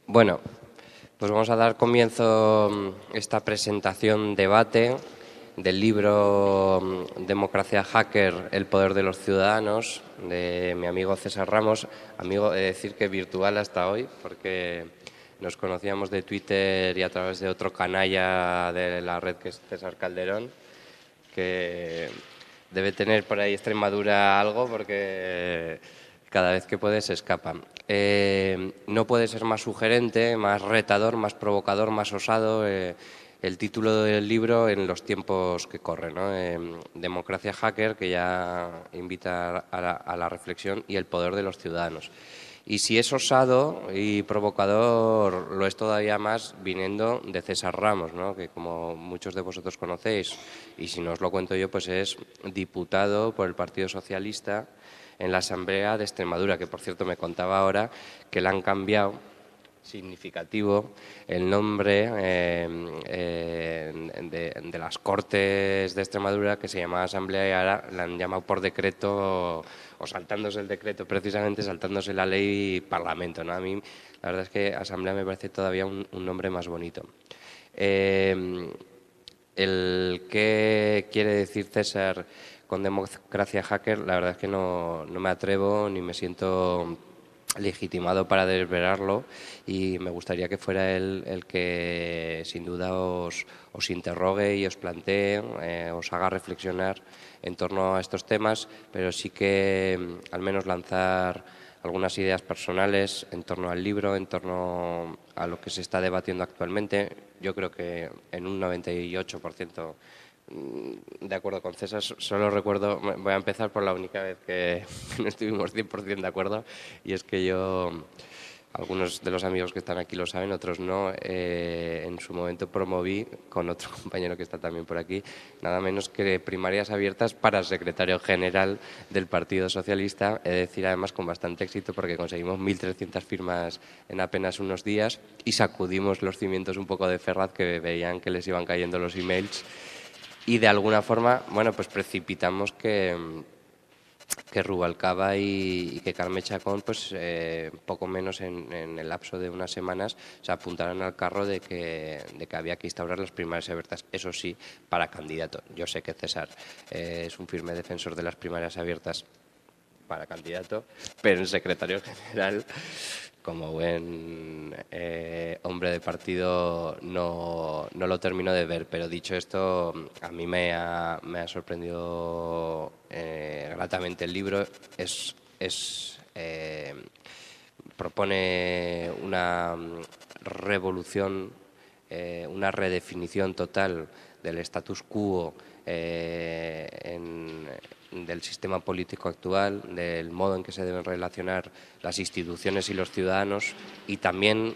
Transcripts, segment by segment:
Bueno, pues vamos a dar comienzo a esta presentación, debate del libro Democracia Hacker, el poder de los ciudadanos, de mi amigo César Ramos, amigo, he de decir que virtual hasta hoy, porque nos conocíamos de Twitter y a través de otro canalla de la red que es César Calderón, que debe tener por ahí Extremadura algo porque cada vez que puede se escapa. No puede ser más sugerente, más retador, más provocador, más osado el título del libro en los tiempos que corren, ¿no? Democracia Hacker, que ya invita a la reflexión, y el poder de los ciudadanos. Y si es osado y provocador, lo es todavía más viniendo de César Ramos, ¿no? Que como muchos de vosotros conocéis, y si no os lo cuento yo, pues es diputado por el Partido Socialista en la Asamblea de Extremadura, que por cierto me contaba ahora que le han cambiado significativo el nombre de las Cortes de Extremadura, que se llamaba Asamblea, y ahora la han llamado por decreto, o saltándose el decreto, precisamente saltándose la ley, Parlamento, ¿no? A mí la verdad es que Asamblea me parece todavía un nombre más bonito. El qué quiere decir César con democracia hacker, la verdad es que no me atrevo ni me siento legitimado para desvelarlo, y me gustaría que fuera él el que sin duda os interrogue y os plantee, os haga reflexionar en torno a estos temas, pero sí que al menos lanzar algunas ideas personales en torno al libro, en torno a lo que se está debatiendo actualmente. Yo creo que en un 98% de acuerdo con César. Solo recuerdo, voy a empezar por la única vez que no estuvimos 100% de acuerdo, y es que yo, algunos de los amigos que están aquí lo saben, otros no, en su momento promoví con otro compañero que está también por aquí, nada menos que primarias abiertas para secretario general del Partido Socialista, es decir, además con bastante éxito, porque conseguimos 1.300 firmas en apenas unos días y sacudimos los cimientos un poco de Ferraz, que veían que les iban cayendo los emails. Y de alguna forma, bueno, pues precipitamos que Rubalcaba y que Carme Chacón, pues poco menos en el lapso de unas semanas, se apuntaron al carro de que había que instaurar las primarias abiertas, eso sí, para candidato. Yo sé que César es un firme defensor de las primarias abiertas para candidato, pero el secretario general, como buen hombre de partido, no lo termino de ver. Pero dicho esto, a mí me ha sorprendido gratamente el libro. Propone una revolución, una redefinición total del status quo del sistema político actual, del modo en que se deben relacionar las instituciones y los ciudadanos, y también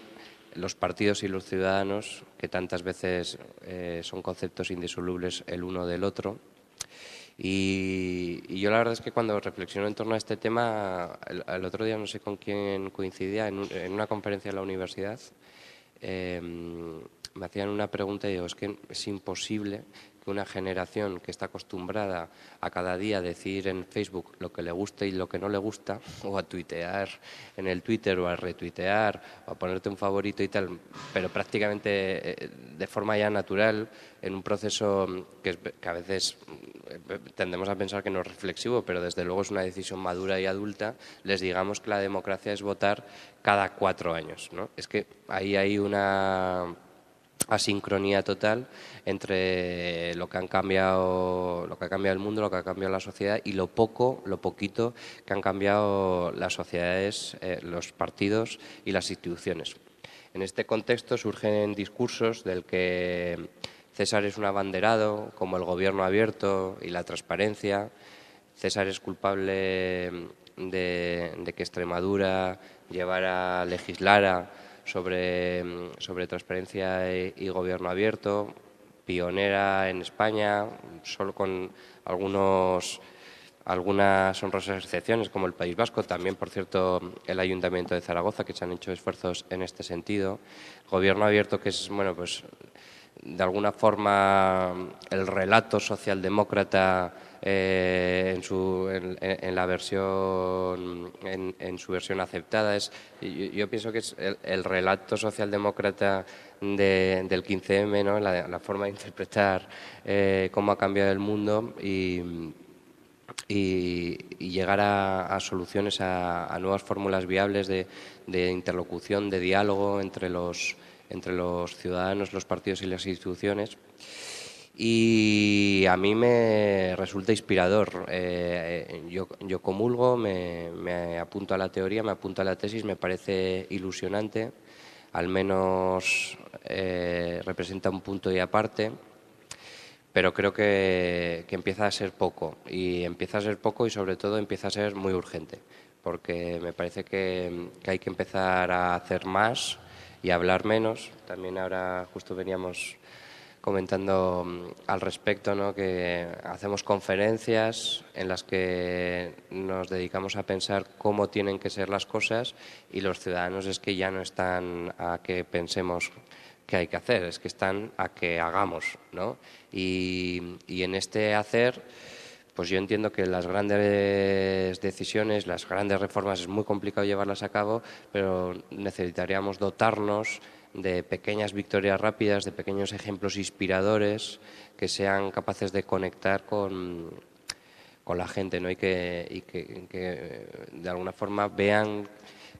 los partidos y los ciudadanos, que tantas veces son conceptos indisolubles el uno del otro. Y yo la verdad es que cuando reflexiono en torno a este tema, el otro día no sé con quién coincidía, en una conferencia en la universidad, me hacían una pregunta y digo, es que es imposible que una generación que está acostumbrada a cada día decir en Facebook lo que le gusta y lo que no le gusta, o a tuitear en el Twitter, o a retuitear, o a ponerte un favorito y tal, pero prácticamente de forma ya natural, en un proceso que a veces tendemos a pensar que no es reflexivo, pero desde luego es una decisión madura y adulta, les digamos que la democracia es votar cada 4 años, ¿no? Es que ahí hay una asincronía total entre lo que ha cambiado el mundo, lo que ha cambiado la sociedad, y lo poquito que han cambiado las sociedades, los partidos y las instituciones. En este contexto surgen discursos del que César es un abanderado, como el gobierno abierto y la transparencia. César es culpable de que Extremadura legislara sobre transparencia y gobierno abierto, pionera en España, solo con algunas honrosas excepciones, como el País Vasco, también, por cierto, el Ayuntamiento de Zaragoza, que se han hecho esfuerzos en este sentido. Gobierno abierto, que es, bueno, pues de alguna forma el relato socialdemócrata en su versión aceptada. Yo pienso que es el relato socialdemócrata del 15M, ¿no? La forma de interpretar cómo ha cambiado el mundo y llegar a soluciones, a nuevas fórmulas viables de interlocución, de diálogo entre los ciudadanos, los partidos y las instituciones. Y a mí me resulta inspirador. Yo comulgo, me apunto a la teoría, me apunto a la tesis, me parece ilusionante, al menos representa un punto y aparte, pero creo que empieza a ser poco, y sobre todo empieza a ser muy urgente, porque me parece que hay que empezar a hacer más y a hablar menos. También ahora justo veníamos comentando al respecto, ¿no?, que hacemos conferencias en las que nos dedicamos a pensar cómo tienen que ser las cosas, y los ciudadanos es que ya no están a que pensemos qué hay que hacer, es que están a que hagamos, ¿no? Y en este hacer, pues yo entiendo que las grandes decisiones, las grandes reformas es muy complicado llevarlas a cabo, pero necesitaríamos dotarnos de pequeñas victorias rápidas, de pequeños ejemplos inspiradores que sean capaces de conectar con la gente, ¿no? y que de alguna forma vean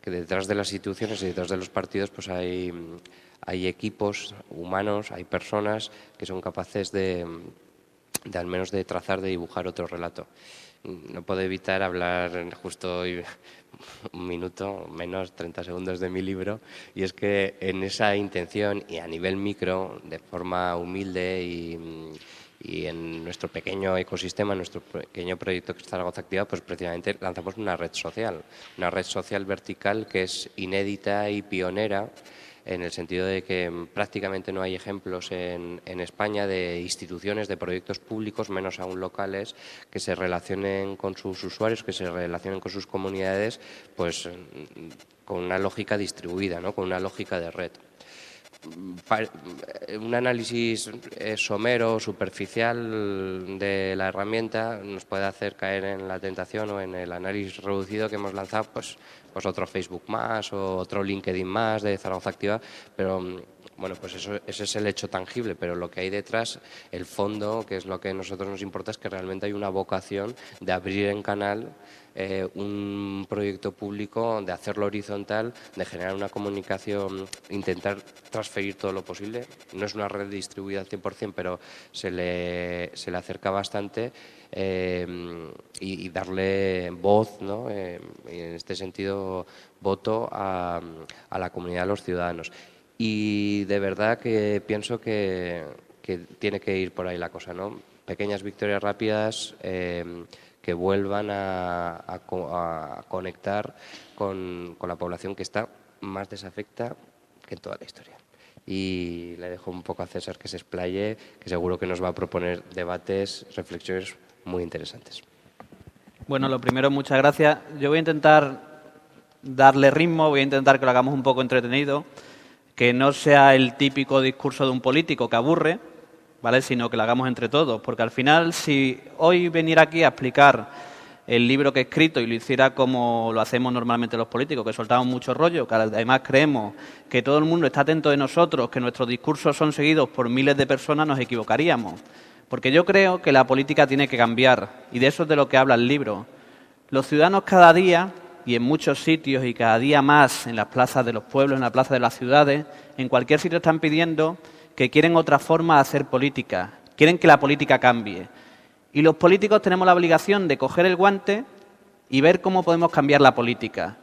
que detrás de las instituciones y detrás de los partidos pues hay equipos humanos, hay personas que son capaces de al menos de trazar, de dibujar otro relato. No puedo evitar hablar justo hoy un minuto, menos 30 segundos de mi libro, y es que en esa intención y a nivel micro, de forma humilde y en nuestro pequeño ecosistema, en nuestro pequeño proyecto que es Zaragoza Activa, pues precisamente lanzamos una red social vertical que es inédita y pionera, en el sentido de que prácticamente no hay ejemplos en España de instituciones, de proyectos públicos, menos aún locales, que se relacionen con sus usuarios, que se relacionen con sus comunidades, pues con una lógica distribuida, ¿no?, con una lógica de red. Un análisis somero, superficial de la herramienta nos puede hacer caer en la tentación, o en el análisis reducido que hemos lanzado, pues otro Facebook más o otro LinkedIn más de Zaragoza Activa, pero bueno, pues ese es el hecho tangible, pero lo que hay detrás, el fondo, que es lo que a nosotros nos importa, es que realmente hay una vocación de abrir en canal un proyecto público, de hacerlo horizontal, de generar una comunicación, intentar transferir todo lo posible. No es una red distribuida al 100%, pero se le acerca bastante, y darle voz, ¿no?, y en este sentido voto a la comunidad, a los ciudadanos. Y de verdad que pienso que tiene que ir por ahí la cosa, ¿no? Pequeñas victorias rápidas que vuelvan a conectar con la población que está más desafecta que en toda la historia. Y le dejo un poco a César que se explaye, que seguro que nos va a proponer debates, reflexiones muy interesantes. Bueno, lo primero, muchas gracias. Yo voy a intentar darle ritmo, voy a intentar que lo hagamos un poco entretenido, que no sea el típico discurso de un político que aburre, ¿vale?, sino que lo hagamos entre todos, porque al final, si hoy viniera aquí a explicar el libro que he escrito y lo hiciera como lo hacemos normalmente los políticos, que soltamos mucho rollo, que además creemos que todo el mundo está atento de nosotros, que nuestros discursos son seguidos por miles de personas, nos equivocaríamos. Porque yo creo que la política tiene que cambiar, y de eso es de lo que habla el libro. Los ciudadanos cada día, y en muchos sitios y cada día más en las plazas de los pueblos, en las plazas de las ciudades, en cualquier sitio están pidiendo que quieren otra forma de hacer política, quieren que la política cambie. Y los políticos tenemos la obligación de coger el guante y ver cómo podemos cambiar la política.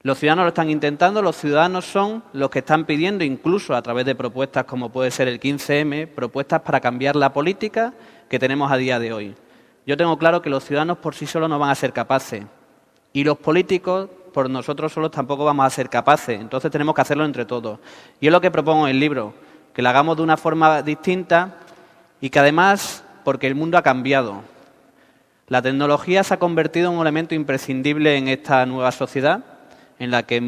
Los ciudadanos lo están intentando, los ciudadanos son los que están pidiendo, incluso a través de propuestas como puede ser el 15M, propuestas para cambiar la política que tenemos a día de hoy. Yo tengo claro que los ciudadanos por sí solos no van a ser capaces. Y los políticos, por nosotros solos, tampoco vamos a ser capaces. Entonces tenemos que hacerlo entre todos. Y es lo que propongo en el libro, que lo hagamos de una forma distinta y que además, porque el mundo ha cambiado. La tecnología se ha convertido en un elemento imprescindible en esta nueva sociedad, en la que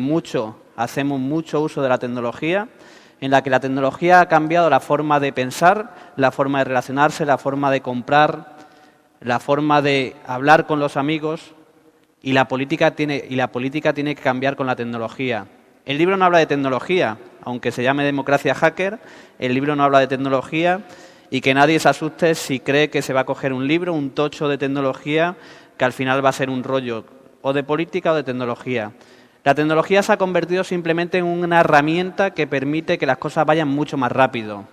hacemos mucho uso de la tecnología, en la que la tecnología ha cambiado la forma de pensar, la forma de relacionarse, la forma de comprar, la forma de hablar con los amigos, y la política tiene que cambiar con la tecnología. El libro no habla de tecnología, aunque se llame Democracia Hacker, el libro no habla de tecnología, y que nadie se asuste si cree que se va a coger un libro, un tocho de tecnología, que al final va a ser un rollo o de política o de tecnología. La tecnología se ha convertido simplemente en una herramienta que permite que las cosas vayan mucho más rápido.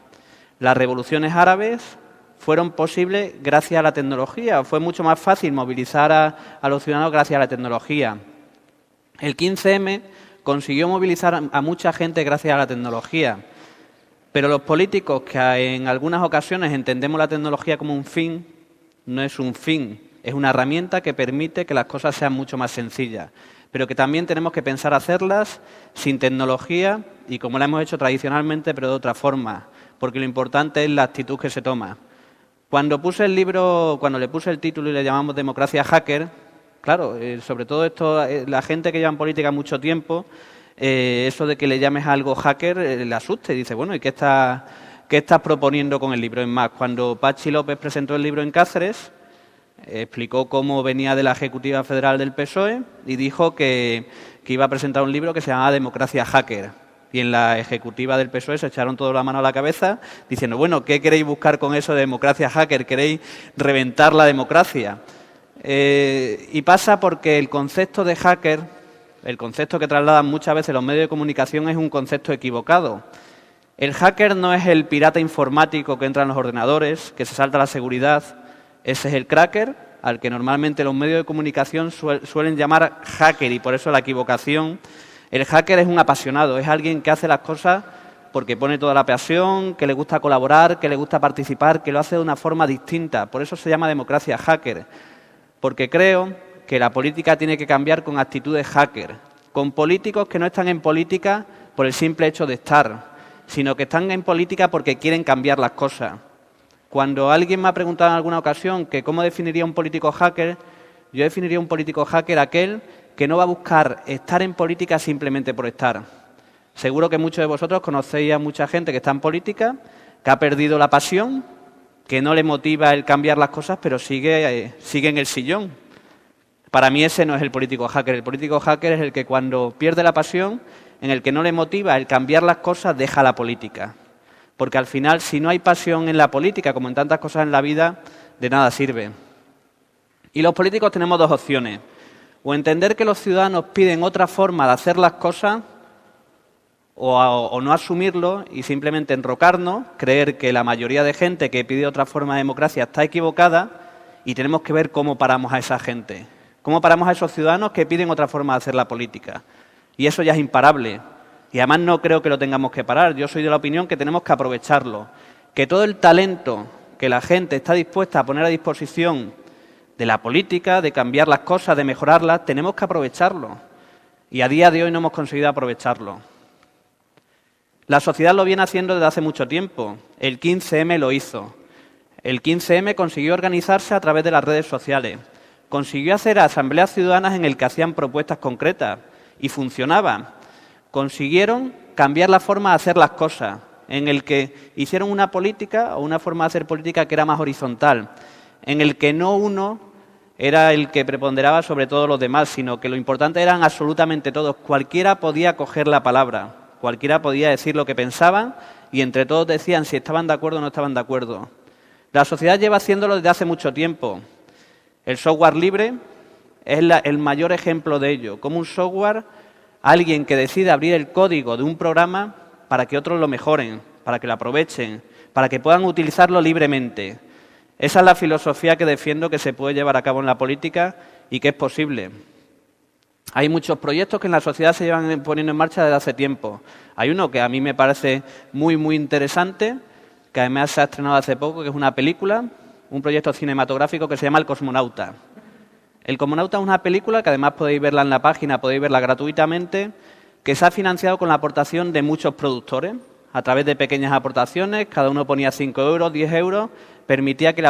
Las revoluciones árabes fueron posibles gracias a la tecnología. Fue mucho más fácil movilizar a los ciudadanos gracias a la tecnología. El 15M consiguió movilizar a mucha gente gracias a la tecnología. Pero los políticos que en algunas ocasiones entendemos la tecnología como un fin, no es un fin, es una herramienta que permite que las cosas sean mucho más sencillas. Pero que también tenemos que pensar hacerlas sin tecnología y como la hemos hecho tradicionalmente, pero de otra forma, porque lo importante es la actitud que se toma. Cuando le puse el título y le llamamos Democracia Hacker, claro, sobre todo esto, la gente que lleva en política mucho tiempo, eso de que le llames algo hacker le asuste y dice, bueno, ¿y qué estás proponiendo con el libro? Es más, cuando Patxi López presentó el libro en Cáceres, explicó cómo venía de la Ejecutiva Federal del PSOE y dijo que iba a presentar un libro que se llamaba Democracia Hacker. Y en la Ejecutiva del PSOE se echaron toda la mano a la cabeza diciendo, bueno, ¿qué queréis buscar con eso de democracia hacker? ¿Queréis reventar la democracia? Y pasa porque el concepto de hacker, el concepto que trasladan muchas veces los medios de comunicación es un concepto equivocado. El hacker no es el pirata informático que entra en los ordenadores, que se salta la seguridad. Ese es el cracker, al que normalmente los medios de comunicación suelen llamar hacker, y por eso la equivocación. El hacker es un apasionado, es alguien que hace las cosas porque pone toda la pasión, que le gusta colaborar, que le gusta participar, que lo hace de una forma distinta. Por eso se llama democracia hacker, porque creo que la política tiene que cambiar con actitudes hacker, con políticos que no están en política por el simple hecho de estar, sino que están en política porque quieren cambiar las cosas. Cuando alguien me ha preguntado en alguna ocasión que cómo definiría un político hacker, yo definiría un político hacker aquel que no va a buscar estar en política simplemente por estar. Seguro que muchos de vosotros conocéis a mucha gente que está en política, que ha perdido la pasión, que no le motiva el cambiar las cosas, pero sigue en el sillón. Para mí ese no es el político hacker. El político hacker es el que cuando pierde la pasión, en el que no le motiva el cambiar las cosas, deja la política. Porque al final, si no hay pasión en la política, como en tantas cosas en la vida, de nada sirve. Y los políticos tenemos dos opciones. O entender que los ciudadanos piden otra forma de hacer las cosas, o no asumirlo y simplemente enrocarnos, creer que la mayoría de gente que pide otra forma de democracia está equivocada, y tenemos que ver cómo paramos a esa gente. Cómo paramos a esos ciudadanos que piden otra forma de hacer la política. Y eso ya es imparable. Y además no creo que lo tengamos que parar. Yo soy de la opinión que tenemos que aprovecharlo. Que todo el talento que la gente está dispuesta a poner a disposición de la política, de cambiar las cosas, de mejorarlas, tenemos que aprovecharlo. Y a día de hoy no hemos conseguido aprovecharlo. La sociedad lo viene haciendo desde hace mucho tiempo. El 15M lo hizo. El 15M consiguió organizarse a través de las redes sociales. Consiguió hacer asambleas ciudadanas en las que hacían propuestas concretas y funcionaban. Consiguieron cambiar la forma de hacer las cosas, en el que hicieron una política o una forma de hacer política que era más horizontal, en el que no uno era el que preponderaba sobre todos los demás, sino que lo importante eran absolutamente todos. Cualquiera podía coger la palabra, cualquiera podía decir lo que pensaban y entre todos decían si estaban de acuerdo o no estaban de acuerdo. La sociedad lleva haciéndolo desde hace mucho tiempo. El software libre es el mayor ejemplo de ello. Como un software, alguien que decide abrir el código de un programa para que otros lo mejoren, para que lo aprovechen, para que puedan utilizarlo libremente. Esa es la filosofía que defiendo que se puede llevar a cabo en la política y que es posible. Hay muchos proyectos que en la sociedad se llevan poniendo en marcha desde hace tiempo. Hay uno que a mí me parece muy, muy interesante, que además se ha estrenado hace poco, que es una película, un proyecto cinematográfico que se llama El Cosmonauta. El Cosmonauta es una película que además podéis verla en la página, podéis verla gratuitamente, que se ha financiado con la aportación de muchos productores, a través de pequeñas aportaciones, cada uno ponía 5 euros, 10 euros, permitía que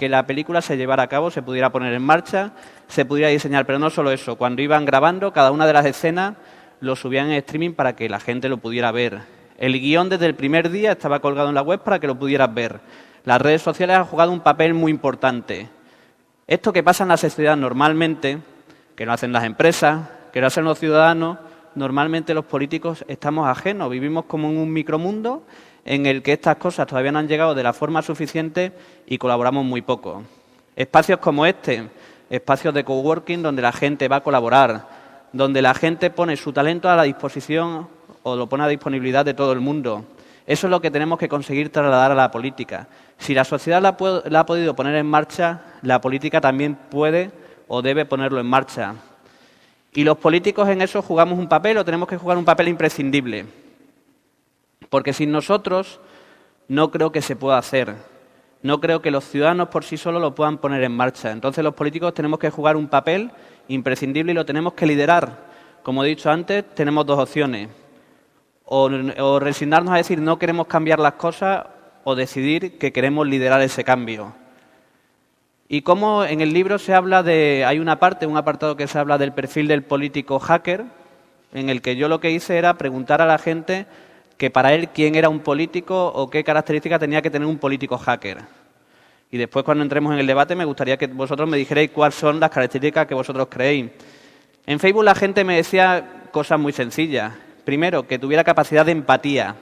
la película se llevara a cabo, se pudiera poner en marcha, se pudiera diseñar, pero no solo eso, cuando iban grabando, cada una de las escenas lo subían en streaming para que la gente lo pudiera ver El guión desde el primer día estaba colgado en la web para que lo pudieras ver. Las redes sociales han jugado un papel muy importante. Esto que pasa en la sociedad normalmente, que lo hacen las empresas, que lo hacen los ciudadanos, normalmente los políticos estamos ajenos, vivimos como en un micromundo en el que estas cosas todavía no han llegado de la forma suficiente y colaboramos muy poco. Espacios como este, espacios de coworking donde la gente va a colaborar, donde la gente pone su talento a la disposición o lo pone a disponibilidad de todo el mundo. Eso es lo que tenemos que conseguir trasladar a la política. Si la sociedad la ha podido poner en marcha, la política también puede o debe ponerlo en marcha. Y los políticos en eso jugamos un papel o tenemos que jugar un papel imprescindible. Porque sin nosotros no creo que se pueda hacer. No creo que los ciudadanos por sí solos lo puedan poner en marcha. Entonces los políticos tenemos que jugar un papel imprescindible y lo tenemos que liderar. Como he dicho antes, tenemos dos opciones. O resignarnos a decir no queremos cambiar las cosas o decidir que queremos liderar ese cambio. Y como en el libro se habla de, hay una parte, un apartado que se habla del perfil del político hacker, en el que yo lo que hice era preguntar a la gente que para él quién era un político o qué características tenía que tener un político hacker. Y después cuando entremos en el debate me gustaría que vosotros me dijerais cuáles son las características que vosotros creéis. En Facebook la gente me decía cosas muy sencillas. Primero, que tuviera capacidad de empatía,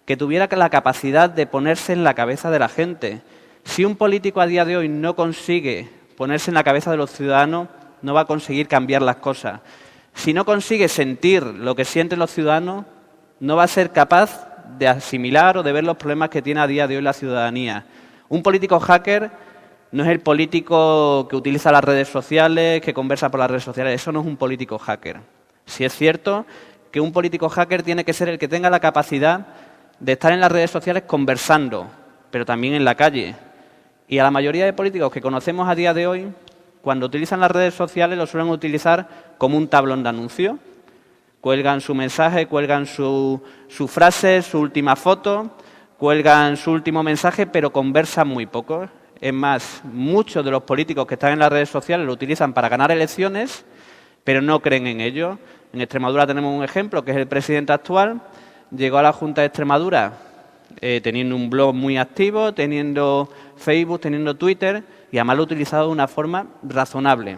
que tuviera la capacidad de ponerse en la cabeza de la gente. Si un político a día de hoy no consigue ponerse en la cabeza de los ciudadanos, no va a conseguir cambiar las cosas. Si no consigue sentir lo que sienten los ciudadanos, no va a ser capaz de asimilar o de ver los problemas que tiene a día de hoy la ciudadanía. Un político hacker no es el político que utiliza las redes sociales, que conversa por las redes sociales. Eso no es un político hacker. Si es cierto que un político hacker tiene que ser el que tenga la capacidad de estar en las redes sociales conversando, pero también en la calle. Y a la mayoría de políticos que conocemos a día de hoy, cuando utilizan las redes sociales lo suelen utilizar como un tablón de anuncios. Cuelgan su mensaje, cuelgan su frase, su última foto, cuelgan su último mensaje, pero conversan muy poco. Es más, muchos de los políticos que están en las redes sociales lo utilizan para ganar elecciones, pero no creen en ello. En Extremadura tenemos un ejemplo, que es el presidente actual. Llegó a la Junta de Extremadura teniendo un blog muy activo, teniendo Facebook, teniendo Twitter, y además lo ha utilizado de una forma razonable.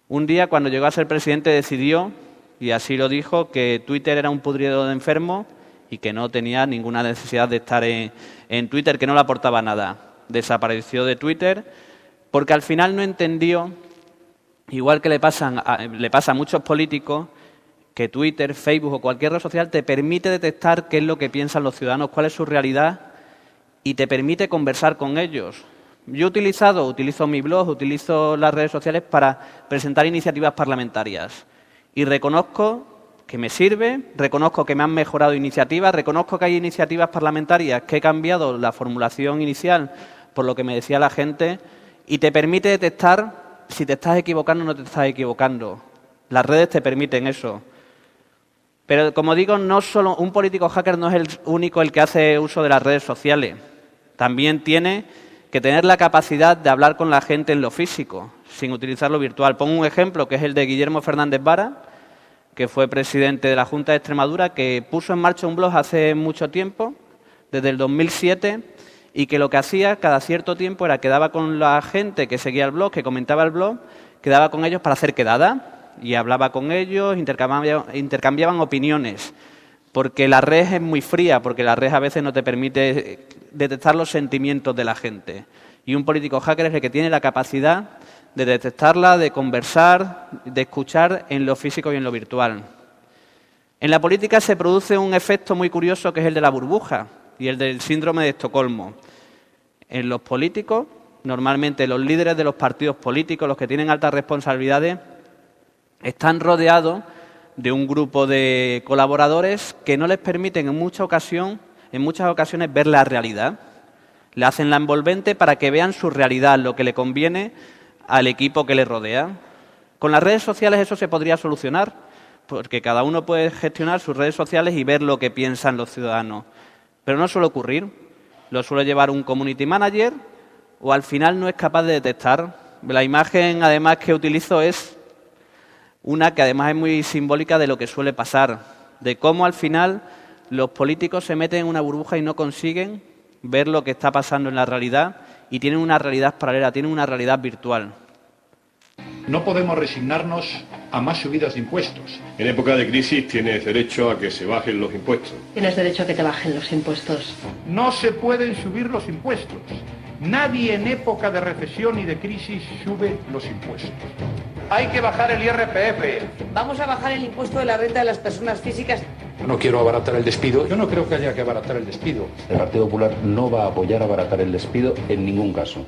Un día, cuando llegó a ser presidente, decidió, y así lo dijo, que Twitter era un pudrido de enfermos y que no tenía ninguna necesidad de estar en Twitter, que no le aportaba nada. Desapareció de Twitter porque al final no entendió, igual que le pasa a muchos políticos, que Twitter, Facebook o cualquier red social te permite detectar qué es lo que piensan los ciudadanos, cuál es su realidad y te permite conversar con ellos. Yo utilizo mi blog, utilizo las redes sociales para presentar iniciativas parlamentarias y reconozco que me sirve, reconozco que me han mejorado iniciativas, reconozco que hay iniciativas parlamentarias que he cambiado la formulación inicial por lo que me decía la gente y te permite detectar si te estás equivocando o no te estás equivocando. Las redes te permiten eso. Pero, como digo, no solo un político hacker no es el único el que hace uso de las redes sociales. También tiene que tener la capacidad de hablar con la gente en lo físico, sin utilizar lo virtual. Pongo un ejemplo, que es el de Guillermo Fernández Vara, que fue presidente de la Junta de Extremadura, que puso en marcha un blog hace mucho tiempo, desde el 2007, y que lo que hacía cada cierto tiempo era quedaba con la gente que seguía el blog, que comentaba el blog, quedaba con ellos para hacer quedadas, y hablaba con ellos, intercambiaban opiniones, porque la red es muy fría, porque la red a veces no te permite detectar los sentimientos de la gente. Y un político hacker es el que tiene la capacidad de detectarla, de conversar, de escuchar en lo físico y en lo virtual. En la política se produce un efecto muy curioso que es el de la burbuja y el del síndrome de Estocolmo. En los políticos, normalmente los líderes de los partidos políticos, los que tienen altas responsabilidades, están rodeados de un grupo de colaboradores que no les permiten en muchas ocasiones ver la realidad. Le hacen la envolvente para que vean su realidad, lo que le conviene al equipo que le rodea. Con las redes sociales eso se podría solucionar, porque cada uno puede gestionar sus redes sociales y ver lo que piensan los ciudadanos. Pero no suele ocurrir. Lo suele llevar un community manager o al final no es capaz de detectar. La imagen, además, que utilizo es una que además es muy simbólica de lo que suele pasar, de cómo al final los políticos se meten en una burbuja y no consiguen ver lo que está pasando en la realidad y tienen una realidad paralela, tienen una realidad virtual. No podemos resignarnos a más subidas de impuestos. En época de crisis tienes derecho a que se bajen los impuestos. Tienes derecho a que te bajen los impuestos. No se pueden subir los impuestos. Nadie en época de recesión y de crisis sube los impuestos. Hay que bajar el IRPF. Vamos a bajar el impuesto de la renta de las personas físicas. No quiero abaratar el despido. Yo no creo que haya que abaratar el despido. El Partido Popular no va a apoyar abaratar el despido en ningún caso.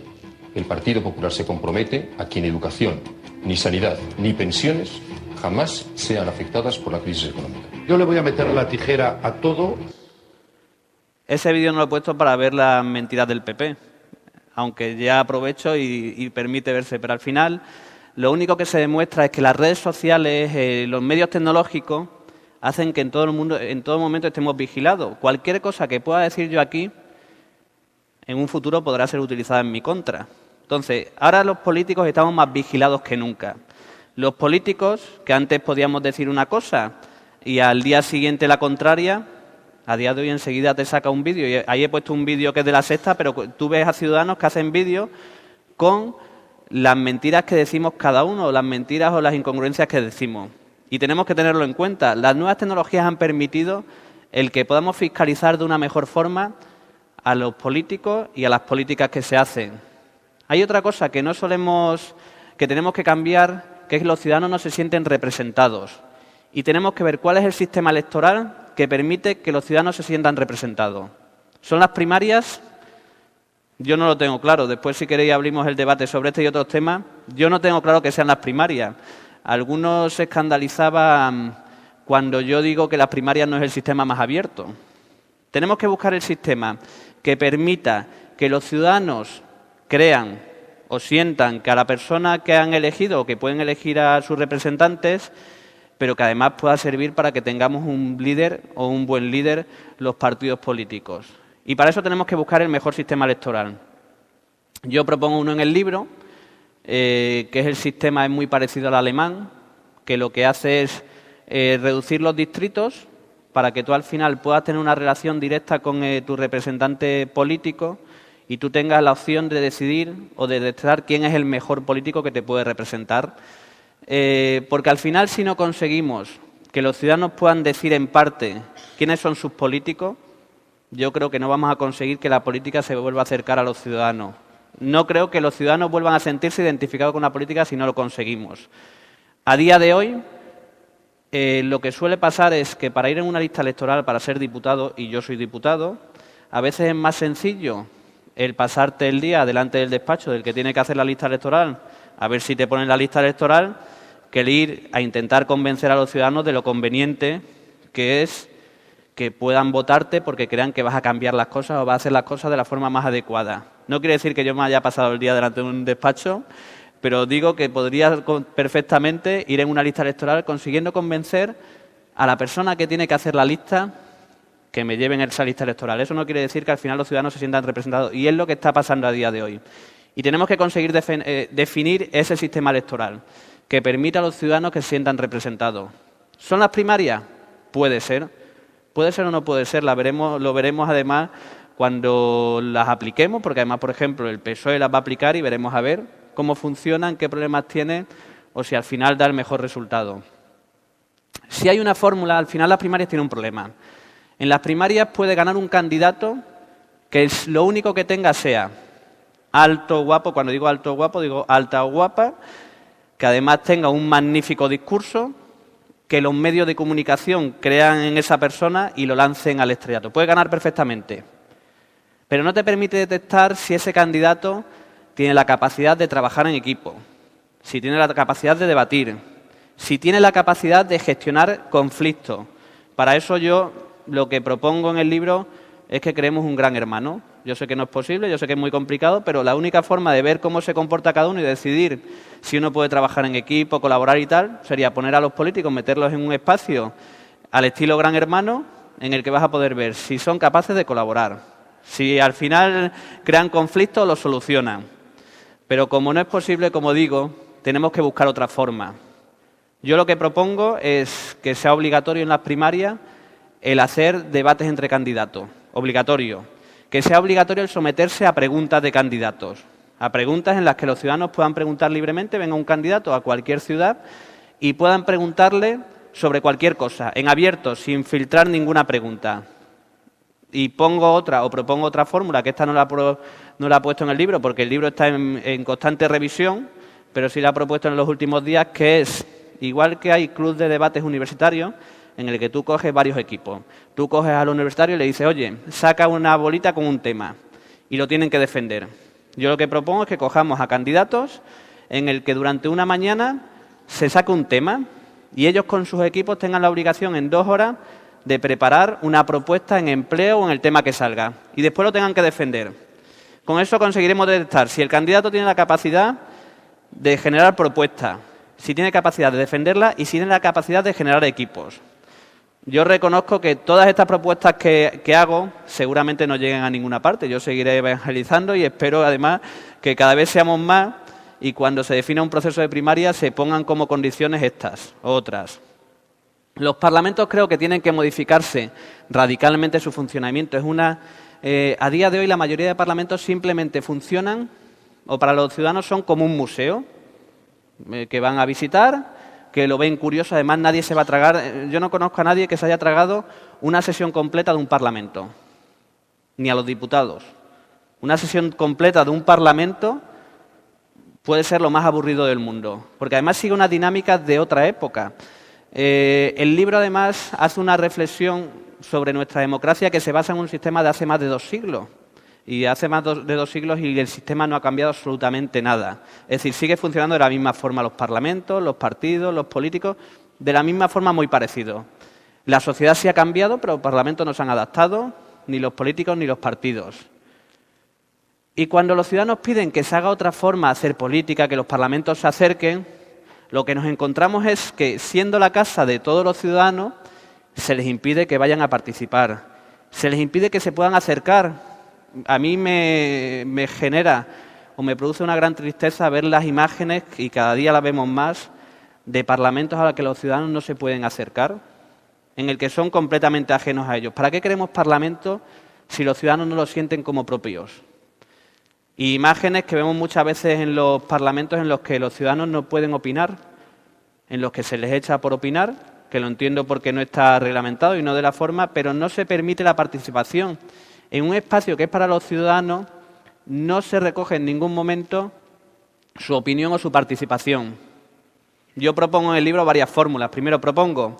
El Partido Popular se compromete a que ni educación, ni sanidad, ni pensiones jamás sean afectadas por la crisis económica. Yo le voy a meter la tijera a todo. Ese vídeo no lo he puesto para ver las mentiras del PP, aunque ya aprovecho y permite verse, pero al final lo único que se demuestra es que las redes sociales, los medios tecnológicos, hacen que en todo momento estemos vigilados. Cualquier cosa que pueda decir yo aquí, en un futuro podrá ser utilizada en mi contra. Entonces, ahora los políticos estamos más vigilados que nunca. Los políticos, que antes podíamos decir una cosa y al día siguiente la contraria, a día de hoy enseguida te saca un vídeo. Y ahí he puesto un vídeo que es de La Sexta, pero tú ves a ciudadanos que hacen vídeos con las mentiras que decimos cada uno, las mentiras o las incongruencias que decimos. Y tenemos que tenerlo en cuenta. Las nuevas tecnologías han permitido el que podamos fiscalizar de una mejor forma a los políticos y a las políticas que se hacen. Hay otra cosa que tenemos que cambiar, que es que los ciudadanos no se sienten representados. Y tenemos que ver cuál es el sistema electoral que permite que los ciudadanos se sientan representados. ¿Son las primarias? Yo no lo tengo claro. Después, si queréis, abrimos el debate sobre este y otros temas. Yo no tengo claro que sean las primarias. Algunos se escandalizaban cuando yo digo que las primarias no es el sistema más abierto. Tenemos que buscar el sistema que permita que los ciudadanos crean o sientan que a la persona que han elegido o que pueden elegir a sus representantes, pero que además pueda servir para que tengamos un líder o un buen líder los partidos políticos. Y para eso tenemos que buscar el mejor sistema electoral. Yo propongo uno en el libro, que es el sistema es muy parecido al alemán, que lo que hace es reducir los distritos para que tú al final puedas tener una relación directa con tu representante político y tú tengas la opción de decidir o de detectar quién es el mejor político que te puede representar. Porque al final, si no conseguimos que los ciudadanos puedan decir en parte quiénes son sus políticos, yo creo que no vamos a conseguir que la política se vuelva a acercar a los ciudadanos. No creo que los ciudadanos vuelvan a sentirse identificados con la política si no lo conseguimos. A día de hoy, lo que suele pasar es que para ir en una lista electoral, para ser diputado, y yo soy diputado, a veces es más sencillo el pasarte el día delante del despacho del que tiene que hacer la lista electoral, a ver si te ponen la lista electoral, que el ir a intentar convencer a los ciudadanos de lo conveniente que es que puedan votarte porque crean que vas a cambiar las cosas o vas a hacer las cosas de la forma más adecuada. No quiere decir que yo me haya pasado el día delante de un despacho, pero digo que podría perfectamente ir en una lista electoral consiguiendo convencer a la persona que tiene que hacer la lista que me lleven esa lista electoral. Eso no quiere decir que al final los ciudadanos se sientan representados, y es lo que está pasando a día de hoy. Y tenemos que conseguir definir ese sistema electoral que permita a los ciudadanos que se sientan representados. ¿Son las primarias? Puede ser. Puede ser o no puede ser. Lo veremos además cuando las apliquemos, porque además, por ejemplo, el PSOE las va a aplicar y veremos a ver cómo funcionan, qué problemas tiene o si al final da el mejor resultado. Si hay una fórmula, al final las primarias tienen un problema. En las primarias puede ganar un candidato que lo único que tenga sea alto, guapo. Cuando digo alto, guapo, digo alta o guapa, que además tenga un magnífico discurso, que los medios de comunicación crean en esa persona y lo lancen al estrellato. Puede ganar perfectamente, pero no te permite detectar si ese candidato tiene la capacidad de trabajar en equipo, si tiene la capacidad de debatir, si tiene la capacidad de gestionar conflictos. Para eso yo lo que propongo en el libro es que creemos un gran hermano. Yo sé que no es posible, yo sé que es muy complicado, pero la única forma de ver cómo se comporta cada uno y decidir si uno puede trabajar en equipo, colaborar y tal, sería poner a los políticos, meterlos en un espacio al estilo gran hermano, en el que vas a poder ver si son capaces de colaborar, si al final crean conflictos, los solucionan. Pero como no es posible, como digo, tenemos que buscar otra forma. Yo lo que propongo es que sea obligatorio en las primarias el hacer debates entre candidatos, obligatorio. Que sea obligatorio el someterse a preguntas de candidatos, a preguntas en las que los ciudadanos puedan preguntar libremente, venga un candidato a cualquier ciudad y puedan preguntarle sobre cualquier cosa, en abierto, sin filtrar ninguna pregunta. Y propongo otra fórmula, que esta no la he puesto en el libro, porque el libro está en constante revisión, pero sí la he propuesto en los últimos días, que es, igual que hay clubes de debates universitarios, en el que tú coges varios equipos. Tú coges al universitario y le dices, oye, saca una bolita con un tema, y lo tienen que defender. Yo lo que propongo es que cojamos a candidatos en el que durante una mañana se saque un tema y ellos con sus equipos tengan la obligación en 2 horas de preparar una propuesta en empleo o en el tema que salga y después lo tengan que defender. Con eso conseguiremos detectar si el candidato tiene la capacidad de generar propuestas, si tiene capacidad de defenderla y si tiene la capacidad de generar equipos. Yo reconozco que todas estas propuestas que hago seguramente no lleguen a ninguna parte. Yo seguiré evangelizando y espero además que cada vez seamos más y cuando se defina un proceso de primaria se pongan como condiciones estas u otras. Los parlamentos creo que tienen que modificarse radicalmente su funcionamiento. A día de hoy la mayoría de parlamentos simplemente funcionan o para los ciudadanos son como un museo que van a visitar, que lo ven curioso. Además nadie se va a tragar, yo no conozco a nadie que se haya tragado una sesión completa de un parlamento, ni a los diputados. Una sesión completa de un parlamento puede ser lo más aburrido del mundo, porque además sigue una dinámica de otra época. El libro además hace una reflexión sobre nuestra democracia que se basa en un sistema de hace más de 2 siglos. Y hace más de 2 siglos y el sistema no ha cambiado absolutamente nada. Es decir, sigue funcionando de la misma forma los parlamentos, los partidos, los políticos, de la misma forma muy parecido. La sociedad sí ha cambiado, pero los parlamentos no se han adaptado, ni los políticos ni los partidos. Y cuando los ciudadanos piden que se haga otra forma de hacer política, que los parlamentos se acerquen, lo que nos encontramos es que, siendo la casa de todos los ciudadanos, se les impide que vayan a participar, se les impide que se puedan acercar. A mí me genera o me produce una gran tristeza ver las imágenes, y cada día las vemos más, de parlamentos a los que los ciudadanos no se pueden acercar, en el que son completamente ajenos a ellos. ¿Para qué queremos parlamentos si los ciudadanos no los sienten como propios? Y imágenes que vemos muchas veces en los parlamentos en los que los ciudadanos no pueden opinar, en los que se les echa por opinar, que lo entiendo porque no está reglamentado y no de la forma, pero no se permite la participación. En un espacio que es para los ciudadanos no se recoge en ningún momento su opinión o su participación. Yo propongo en el libro varias fórmulas. Primero propongo,